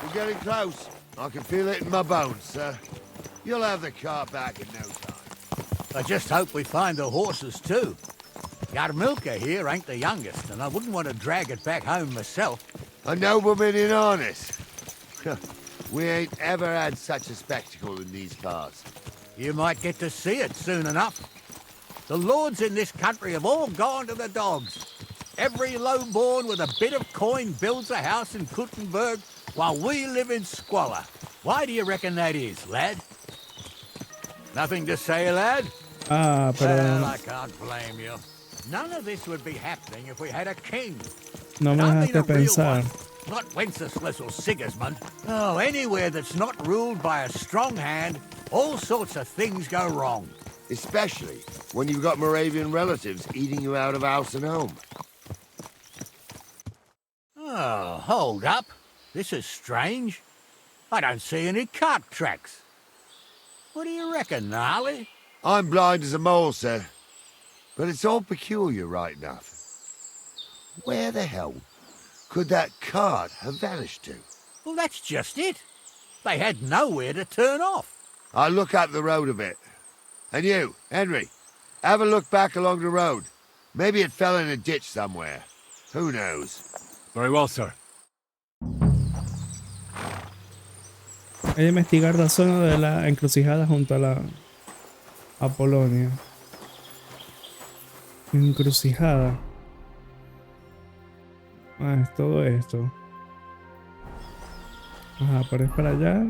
Speaker 4: We're getting close. I can feel it in my bones, sir. You'll have the car back in no time.
Speaker 9: I just hope we find the horses, too. Yarmilka here ain't the youngest, and I wouldn't want to drag it back home myself.
Speaker 4: A nobleman in harness. We ain't ever had such a spectacle in these parts.
Speaker 9: You might get to see it soon enough. The lords in this country have all gone to the dogs. Every lowborn with a bit of coin builds a house in Kuttenberg while we live in squalor. Why do you reckon that is, lad? Nothing to say, lad?
Speaker 1: Ah, pero
Speaker 9: Well, I can't blame you. None of this would be happening if we had a king.
Speaker 1: no me
Speaker 9: And I mean
Speaker 1: dejaste
Speaker 9: a real
Speaker 1: pensar.
Speaker 9: one.
Speaker 4: not Wenceslas or Sigismund. Oh, anywhere that's not ruled by a strong hand, all sorts of things go wrong.
Speaker 11: Especially when you've got Moravian relatives eating you out of house and home.
Speaker 4: Oh, hold up. This is strange. I don't see any cart tracks. What do you reckon, Gnarly?
Speaker 11: I'm blind as a mole, sir. But it's all peculiar, right enough. Where the hell could that cart have vanished to?
Speaker 4: Well, that's just it. They had nowhere to turn off.
Speaker 11: I'll look up the road a bit. And you, Henry, have a look back along the road. Maybe it fell in a ditch somewhere. Who knows?
Speaker 3: Very well, sir.
Speaker 1: Hay que investigar la zona de la encrucijada junto a la Apolonia. Encrucijada. Ah, es todo esto. Ajá, pero es para allá.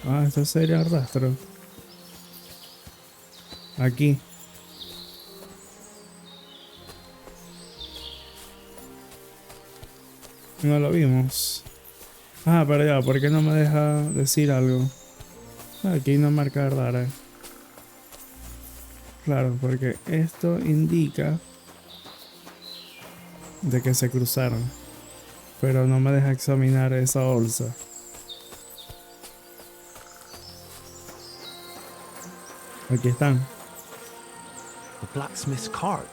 Speaker 1: Ah, esto sería el rastro. Aquí. No lo vimos. Ah, pero ya, ¿por qué no me deja decir algo? Aquí hay una marca rara. Claro, porque esto indica de que se cruzaron. Pero no me deja examinar esa bolsa. Aquí están.
Speaker 12: The blacksmith's cart.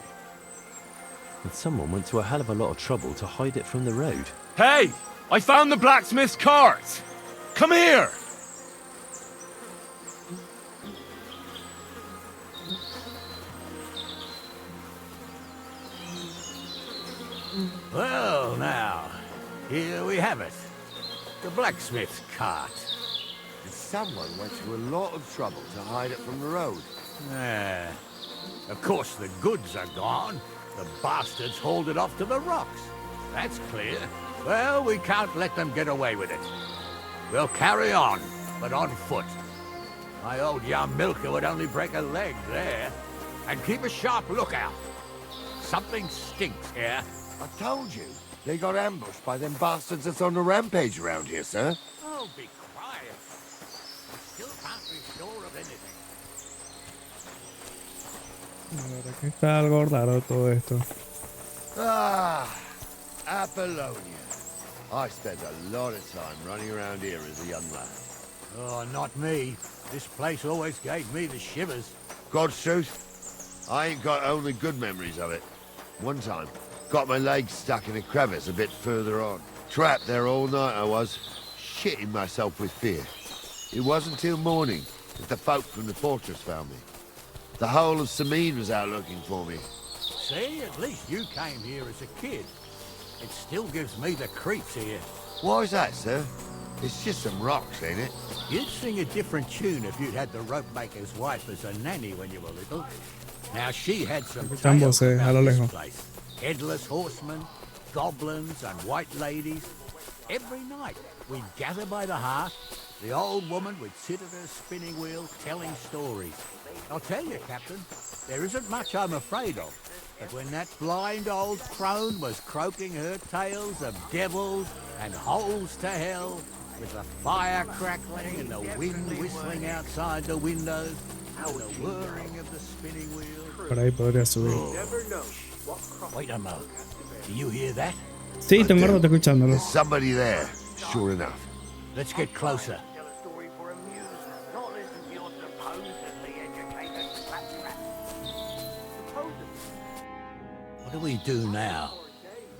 Speaker 12: And someone went to a hell of a lot of trouble to hide it from the road.
Speaker 3: Hey! I found the blacksmith's cart! Come here!
Speaker 4: Well, now, here we have it. The blacksmith's cart.
Speaker 11: Someone went to a lot of trouble to hide it from the road.
Speaker 4: Of course, the goods are gone. The bastards hauled it off to the rocks. That's clear. Well, we can't let them get away with it. We'll carry on, but on foot. My old young milker would only break a leg there. And keep a sharp lookout. Something stinks here.
Speaker 11: I told you. They got ambushed by them bastards that's on the rampage around here, sir.
Speaker 4: Oh, be quiet. Still can't be sure of anything.
Speaker 1: La verdad que está algo raro todo esto.
Speaker 11: Ah, Apollonia. I spent a lot of time running around here as a young lad.
Speaker 4: Oh, not me. This place always gave me the shivers.
Speaker 11: God's truth, I ain't got only good memories of it. One time, got my leg stuck in a crevice a bit further on. Trapped there all night I was, shitting myself with fear. It wasn't till morning that the folk from the fortress found me. The whole of Sameen was out looking for me.
Speaker 4: See, at least you came here as a kid. It still gives me the creeps here.
Speaker 11: Why's that, sir? It's just some rocks, ain't it?
Speaker 4: You'd sing a different tune if you'd had the rope maker's wife as a nanny when you were little. Now she had some tales about this place. Headless horsemen, goblins and white ladies. Every night we'd gather by the hearth. The old woman would sit at her spinning wheel telling stories. I'll tell you, Captain, there isn't much I'm afraid of. But when that blind old crone was croaking her tales of devils and holes to hell, with the fire crackling and the wind whistling outside the windows, and the whirring of the spinning wheel...
Speaker 1: Por ahí podría subir.
Speaker 4: Wait a moment. Do you hear that?
Speaker 1: Sí, tengo rato escuchándolo.
Speaker 11: There's somebody there, sure enough.
Speaker 4: Let's get closer. What do we do now?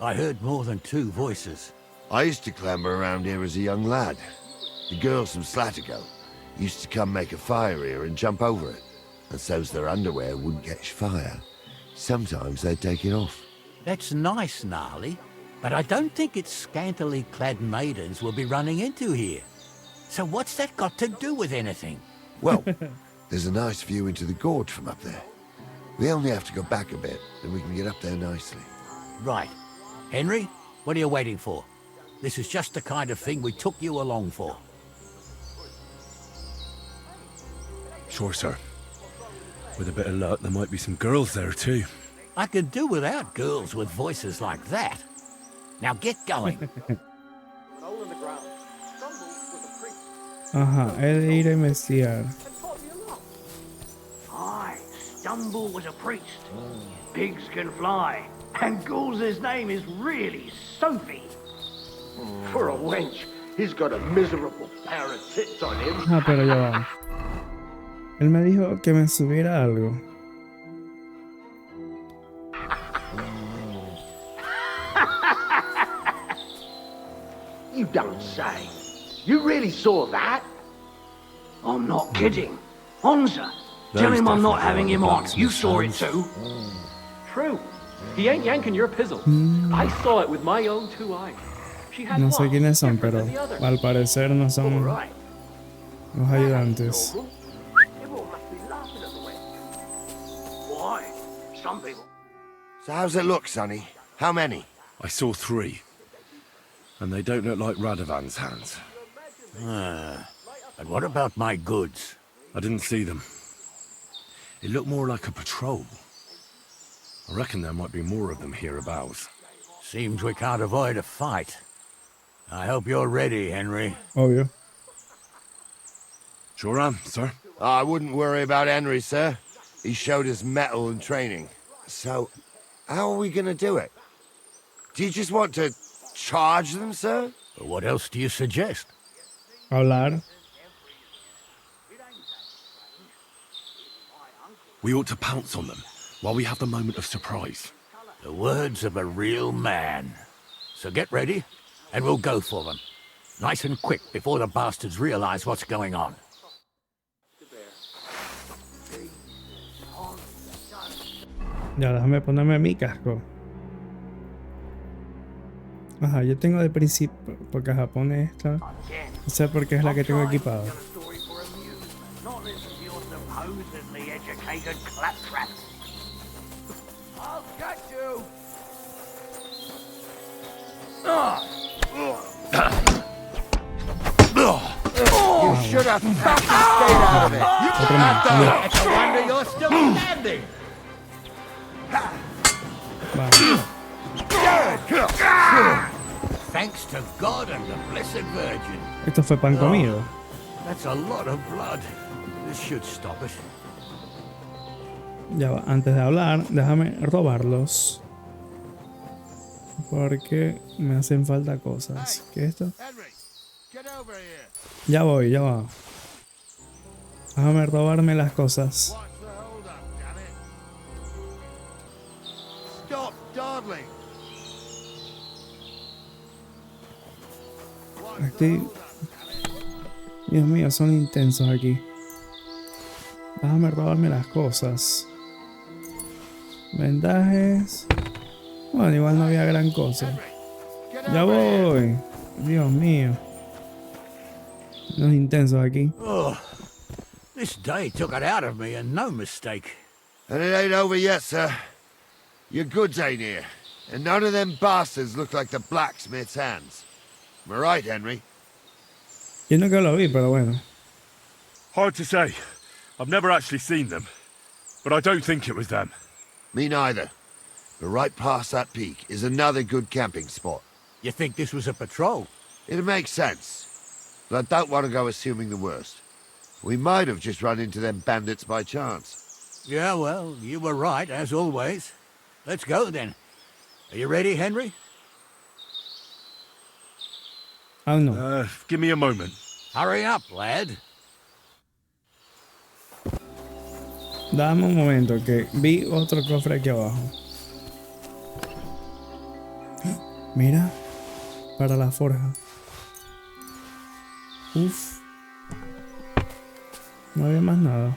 Speaker 4: I heard more than two voices.
Speaker 11: I used to clamber around here as a young lad. The girls from Slatigo used to come make a fire here and jump over it. And so's their underwear wouldn't catch fire. Sometimes they'd take it off.
Speaker 4: That's nice, Gnarly, but I don't think it's scantily clad maidens we'll be running into here. So what's that got to do with anything?
Speaker 11: Well, there's a nice view into the gorge from up there. We only have to go back a bit, and we can get up there nicely.
Speaker 4: Right. Henry, what are you waiting for?
Speaker 9: This is just the kind of thing we took you along for.
Speaker 13: Sure, sir. With a bit of luck, there might be some girls there too.
Speaker 9: I could do without girls with voices like that. Now get going.
Speaker 1: Ajá, he de ir a investigar.
Speaker 2: Aye, Stumble was a priest. Pigs can fly. And Ghoul's name is really Sophie.
Speaker 4: For a wench, he's got a miserable pair of tits on him.
Speaker 1: Ah, pero ya va. Él me dijo que me subiera algo.
Speaker 4: You don't say. You really saw that?
Speaker 2: I'm not kidding. Onza, tell him I'm not having him on. You saw it too.
Speaker 14: True. He ain't yanking your pizzle. I saw it with my own 2 eyes. She had
Speaker 1: No sé
Speaker 14: one,
Speaker 1: quiénes son,
Speaker 14: different
Speaker 1: pero
Speaker 14: than the other.
Speaker 1: al parecer no son los ayudantes.
Speaker 2: Everyone must be laughing at the wench. Why? Some people.
Speaker 11: So how's it look, Sonny? How many?
Speaker 13: I saw 3. And they don't look like Radovan's hands.
Speaker 9: And what about my goods?
Speaker 13: I didn't see them. It looked more like a patrol. I reckon there might be more of them hereabouts.
Speaker 9: Seems we can't avoid a fight. I hope you're ready, Henry.
Speaker 1: Obvio.
Speaker 13: Sure am, sir.
Speaker 11: I wouldn't worry about Henry, sir. He showed his mettle and training. So, how are we gonna do it? Do you just want to charge them, sir?
Speaker 9: What else do you suggest?
Speaker 1: Hablar.
Speaker 13: We ought to pounce on them while we have the moment of surprise.
Speaker 9: The words of a real man. So get ready, and we'll go for them. Nice and quick before the bastards realize what's going on.
Speaker 1: Ya, déjame ponerme mi casco. Ajá, yo tengo de principio, porque Japón es esta. No sé por qué es la que tengo equipada.
Speaker 2: Not listen to your supposedly educated claptrap. I'll get you.
Speaker 4: You should have fucking stayed out of it.
Speaker 9: It's a wonder you're still standing. Thanks to God and the Blessed Virgin.
Speaker 1: Esto fue pan comido.
Speaker 9: That's a lot of blood. This should stop it.
Speaker 1: Ya va, antes de hablar, déjame robarlos. Porque me hacen falta cosas. ¿Qué es esto? Ya voy, ya va. Déjame robarme las cosas.
Speaker 11: Stop dawdling.
Speaker 1: Dios mío, son intensos aquí. Déjame robarme las cosas. Vendajes. Bueno, igual no había gran cosa. Ya voy. Dios mío. Los intensos aquí.
Speaker 9: Oh, this day took it out of me, and no mistake.
Speaker 11: And it ain't over yet, sir. Your goods ain't here. And none of them bastards look like the blacksmith's hands. Am I right, Henry?
Speaker 1: Yo nunca lo vi, pero bueno.
Speaker 13: Hard to say. I've never actually seen them. But I don't think it was them.
Speaker 11: Me neither. But right past that peak is another good camping spot.
Speaker 9: You think this was a patrol?
Speaker 11: It makes sense. But I don't want to go assuming the worst. We might have just run into them bandits by chance.
Speaker 9: Yeah, well, you were right, as always. Let's go, then. Are you ready, Henry?
Speaker 1: Oh, no.
Speaker 13: Give me a moment.
Speaker 9: Hurry up, lad.
Speaker 1: Dame un momento, que vi otro cofre aquí abajo. Mira, para la forja. Uf. No había más nada.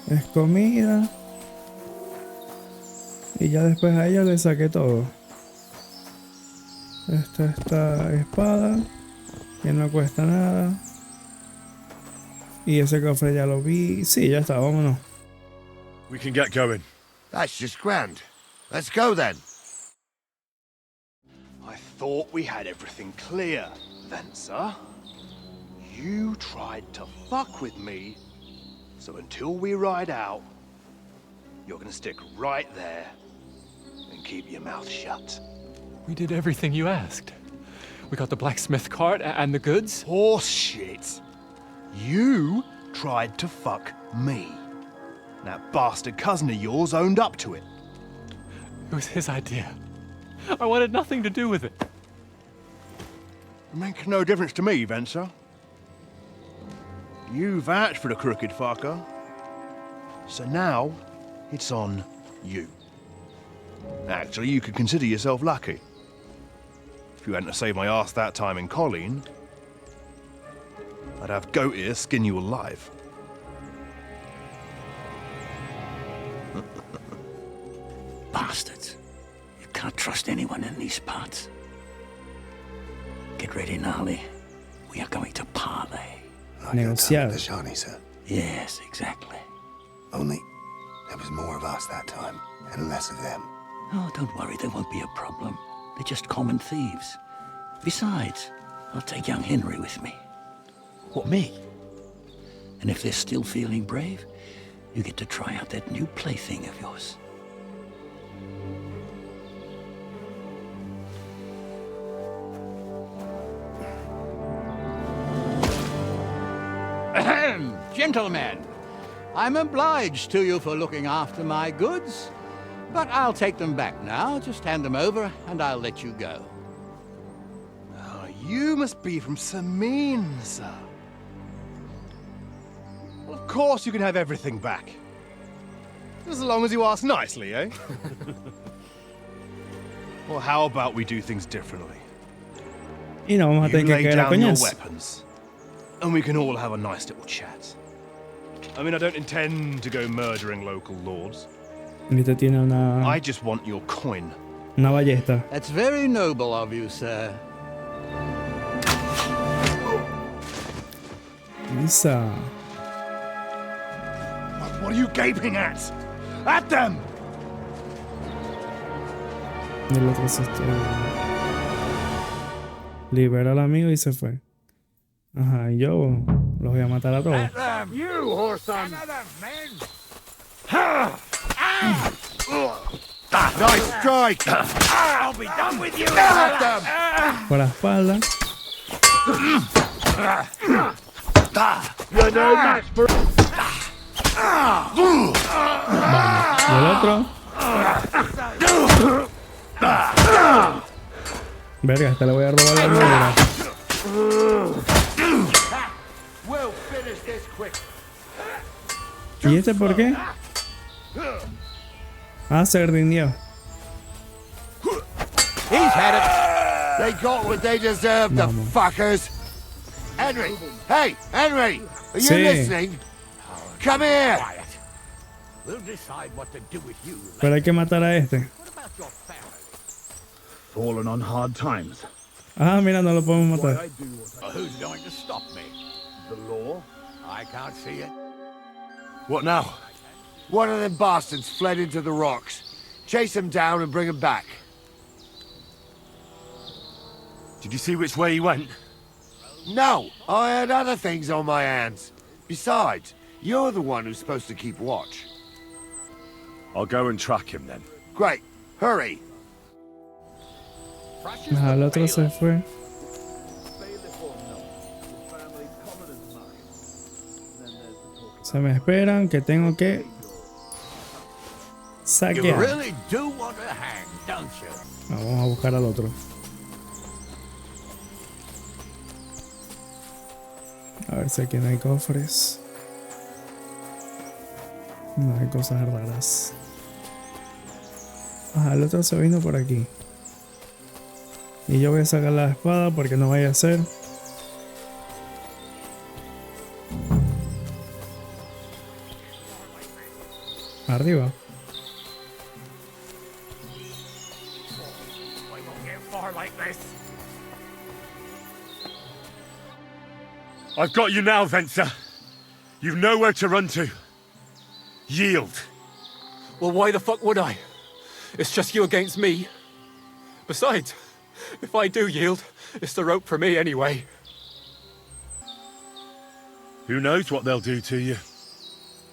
Speaker 1: Es comida. Y ya después a ella le saqué todo. Esta espada, que no cuesta nada. Y ese cofre ya lo vi. Sí, ya está, vámonos.
Speaker 13: We can get going.
Speaker 11: That's just grand. Let's go then.
Speaker 15: I thought we had everything clear, Venser. You tried to fuck with me, so until we ride out, you're gonna stick right there and keep your mouth shut.
Speaker 14: We did everything you asked. We got the blacksmith cart and the goods.
Speaker 15: Horse shit. You tried to fuck me. That bastard cousin of yours owned up to it.
Speaker 14: It was his idea. I wanted nothing to do with it.
Speaker 15: Make no difference to me, Venser. You vouched for the crooked fucker. So now, it's on you. Actually, you could consider yourself lucky. If you hadn't saved my ass that time in Colleen, I'd have goat ear skin you alive.
Speaker 2: Bastards. You can't trust anyone in these parts. Get ready, Gnarly. We are going to parley.
Speaker 1: Negociar.
Speaker 16: Shani, sir.
Speaker 2: Yes, exactly.
Speaker 16: Only there was more of us that time, and less of them.
Speaker 2: Oh, don't worry, there won't be a problem. They're just common thieves. Besides, I'll take young Henry with me.
Speaker 6: What, me?
Speaker 2: And if they're still feeling brave, you get to try out that new plaything of yours.
Speaker 9: Ahem, gentlemen, I'm obliged to you for looking after my goods, but I'll take them back now. Just hand them over, and I'll let you go.
Speaker 15: Oh, you must be from Samin, sir. Well, of course you can have everything back. As long as you ask nicely, eh? Well, how about we do things differently?
Speaker 1: Y no vamos a tener que
Speaker 15: lay
Speaker 1: caer a
Speaker 15: down your
Speaker 1: coñas.
Speaker 15: weapons, and we can all have a nice little chat. I mean, I don't intend to go murdering local lords.
Speaker 1: Y este tiene
Speaker 15: I just want your coin.
Speaker 1: una ballesta.
Speaker 9: That's very noble of you, sir.
Speaker 1: Lisa.
Speaker 15: What are you gaping at? At them!
Speaker 1: Y el otro se está... Libera al amigo y se fue. Ajá, y yo los voy a matar a todos.
Speaker 4: You, whoreson! Nice strike! I'll be done with you! At them!
Speaker 1: Por la espalda.
Speaker 4: You're no match for...
Speaker 1: Vamos. Y el otro. Verga, esta le voy a robar la armadura.
Speaker 4: We'll finish this quick.
Speaker 1: ¿Y este por qué? Ah, se rindió.
Speaker 4: He's had it. They got what they deserved, the fuckers. Henry! Hey, Henry! Are you
Speaker 1: Sí.
Speaker 4: listening? Come here!
Speaker 9: We'll decide what to do with you.
Speaker 1: Pero hay que matar a este.
Speaker 17: Fallen on hard times.
Speaker 1: Ah, mira, no lo podemos matar.
Speaker 9: Who's going to stop me?
Speaker 17: The law?
Speaker 9: I can't see it.
Speaker 3: What now?
Speaker 4: One of them bastards fled into the rocks. Chase him down and bring him back.
Speaker 3: Did you see which way he went?
Speaker 4: No, I had other things on my hands. Besides, you're the one who's supposed to keep watch.
Speaker 3: I'll go and track him then.
Speaker 4: Great. Hurry.
Speaker 1: Ajá, el otro se fue. Se me esperan que tengo que
Speaker 9: You
Speaker 1: saquear.
Speaker 9: really do want to hang, don't you?
Speaker 1: Vamos a buscar al otro. A ver si aquí no hay cofres. No hay cosas raras. Ajá, el otro se vino por aquí. Y yo voy a sacar la espada porque no vaya a ser. Arriba.
Speaker 4: We won't get far like this.
Speaker 3: I've got you now, Venser. You've nowhere to run to. Yield.
Speaker 14: Well, why the fuck would I? It's just you against me. Besides, If I do yield, it's the rope for me anyway.
Speaker 13: Who knows what they'll do to you?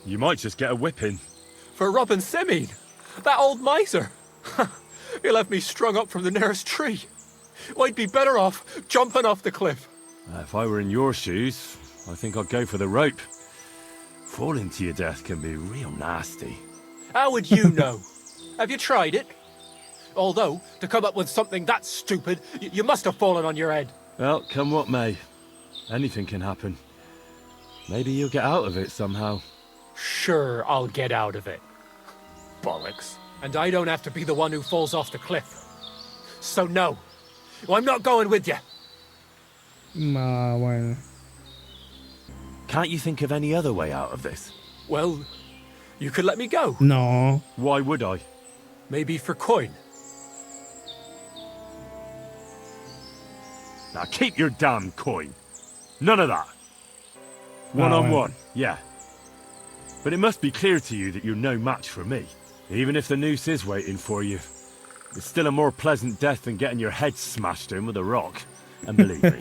Speaker 13: You might just get a whipping.
Speaker 14: For robbing Semine, that old miser. He'll have me strung up from the nearest tree. I'd be better off jumping off the cliff.
Speaker 13: If I were in your shoes, I think I'd go for the rope. Falling to your death can be real nasty.
Speaker 14: How would you know? Have you tried it? Although, to come up with something that stupid, you must have fallen on your head.
Speaker 13: Well, come what may. Anything can happen. Maybe you'll get out of it somehow.
Speaker 14: Sure, I'll get out of it. Bollocks. And I don't have to be the one who falls off the cliff. So no. I'm not going with you.
Speaker 1: Bueno.
Speaker 13: Can't you think of any other way out of this?
Speaker 14: Well, you could let me go.
Speaker 1: No.
Speaker 13: Why would I?
Speaker 14: Maybe for coin.
Speaker 13: Now keep your damn coin. None of that. One-on-one, yeah. But it must be clear to you that you're no match for me. Even if the noose is waiting for you, it's still a more pleasant death than getting your head smashed in with a rock. And believe me,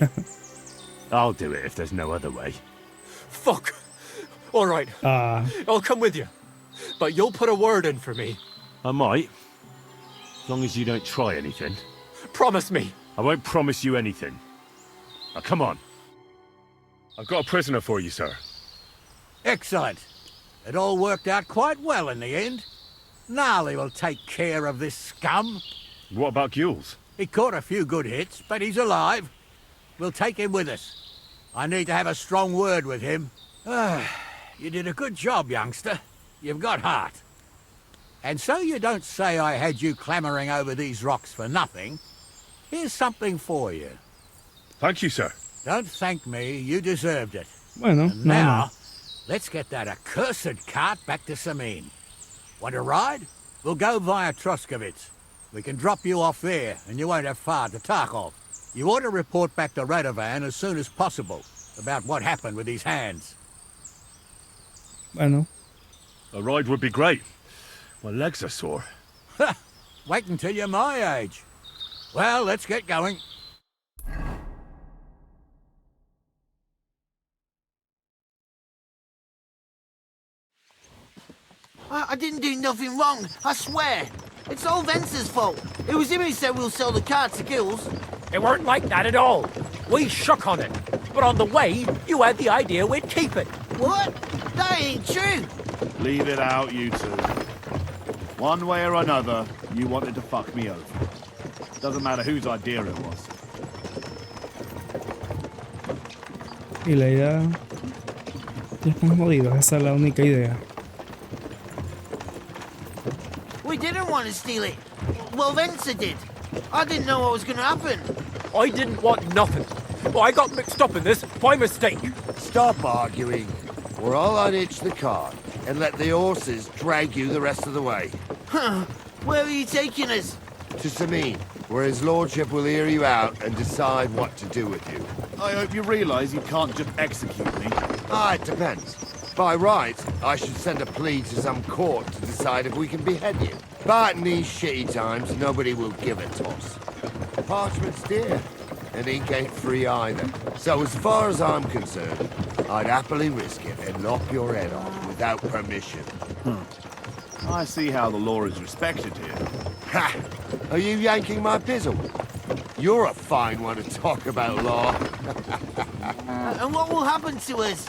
Speaker 13: I'll do it if there's no other way.
Speaker 14: Fuck. All right. I'll come with you. But you'll put a word in for me.
Speaker 13: I might. As long as you don't try anything.
Speaker 14: Promise me.
Speaker 13: I won't promise you anything. Now come on. I've got a prisoner for you, sir.
Speaker 9: Excellent. It all worked out quite well in the end. Gnarly will take care of this scum.
Speaker 13: What about Gules?
Speaker 9: He caught a few good hits, but he's alive. We'll take him with us. I need to have a strong word with him. You did a good job, youngster. You've got heart. And so you don't say I had you clambering over these rocks for nothing. Here's something for you.
Speaker 13: Thank you, sir.
Speaker 9: Don't thank me. You deserved it.
Speaker 1: Bueno,
Speaker 9: and now, let's get that accursed cart back to Semine. Want to ride? We'll go via Troskovitz. We can drop you off there, and you won't have far to Tarkov. You ought to report back to Radovan as soon as possible about what happened with these hands.
Speaker 1: Bueno.
Speaker 13: A ride would be great. My legs are sore.
Speaker 9: Wait until you're my age. Well, let's get going.
Speaker 5: I didn't do nothing wrong, I swear. It's all Vence's fault. It was him who said we'll sell the car to Gills.
Speaker 2: It weren't like that at all. We shook on it. But on the way, you had the idea we'd keep it.
Speaker 5: What? That ain't true.
Speaker 17: Leave it out, you two. One way or another, you wanted to fuck me over. Doesn't matter whose idea it was.
Speaker 1: Y la idea... Ya están jodidos, esa es la única idea.
Speaker 5: We didn't want to steal it. Well, Vence did. I didn't know what was going to happen.
Speaker 14: I didn't want nothing. Well, I got mixed up in this by mistake.
Speaker 11: Stop arguing, or I'll unhitch the cart and let the horses drag you the rest of the way.
Speaker 5: Huh. Where are you taking us?
Speaker 11: To Semine, where his lordship will hear you out and decide what to do with you.
Speaker 17: I hope you realize you can't just execute me.
Speaker 11: It depends. By right, I should send a plea to some court to decide if we can behead you. But in these shitty times, nobody will give a toss. Parchment's dear, and ink ain't free either. So as far as I'm concerned, I'd happily risk it and lop your head off without permission.
Speaker 17: I see how the law is respected here.
Speaker 11: Ha! Are you yanking my pizzle? You're a fine one to talk about law.
Speaker 5: And what will happen to us?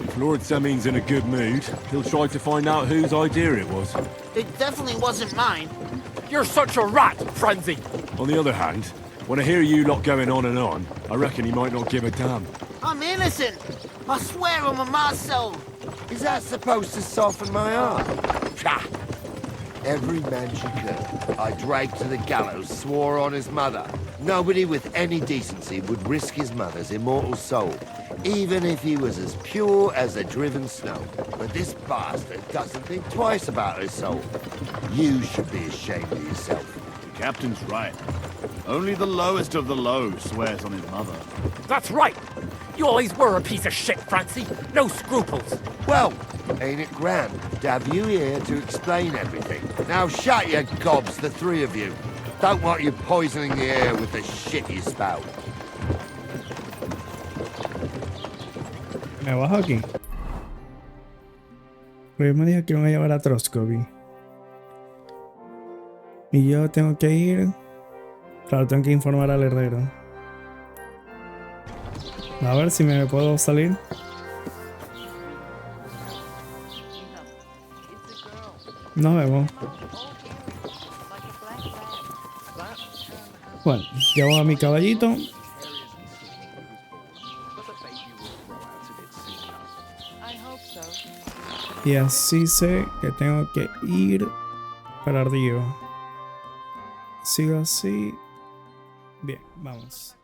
Speaker 13: If Lord Semine's in a good mood, he'll try to find out whose idea it was.
Speaker 5: It definitely wasn't mine.
Speaker 14: You're such a rat, Frenzy.
Speaker 13: On the other hand, when I hear you lot going on, I reckon he might not give a damn.
Speaker 5: I'm innocent. I swear on my ma's soul.
Speaker 11: Is that supposed to soften my heart? Pah! Every man she could, I dragged to the gallows, swore on his mother. Nobody with any decency would risk his mother's immortal soul, even if he was as pure as the driven snow. But this bastard doesn't think twice about his soul. You should be ashamed of yourself.
Speaker 17: The captain's right. Only the lowest of the low swears on his mother.
Speaker 2: That's right. You always were a piece of shit, Francie. No scruples.
Speaker 11: Well, Ain't it grand to have you here to explain everything? Now shut your gobs, the three of you. Don't want you poisoning the air with the shit you spout.
Speaker 1: Me bajo aquí. Porque me dijo que iban a llevar a Troscovy. Y yo tengo que ir. Claro, tengo que informar al herrero. A ver si me puedo salir. Nos vemos. Bueno, llevo a mi caballito. Y así sé que tengo que ir para arriba. Sigo así. Bien, vamos.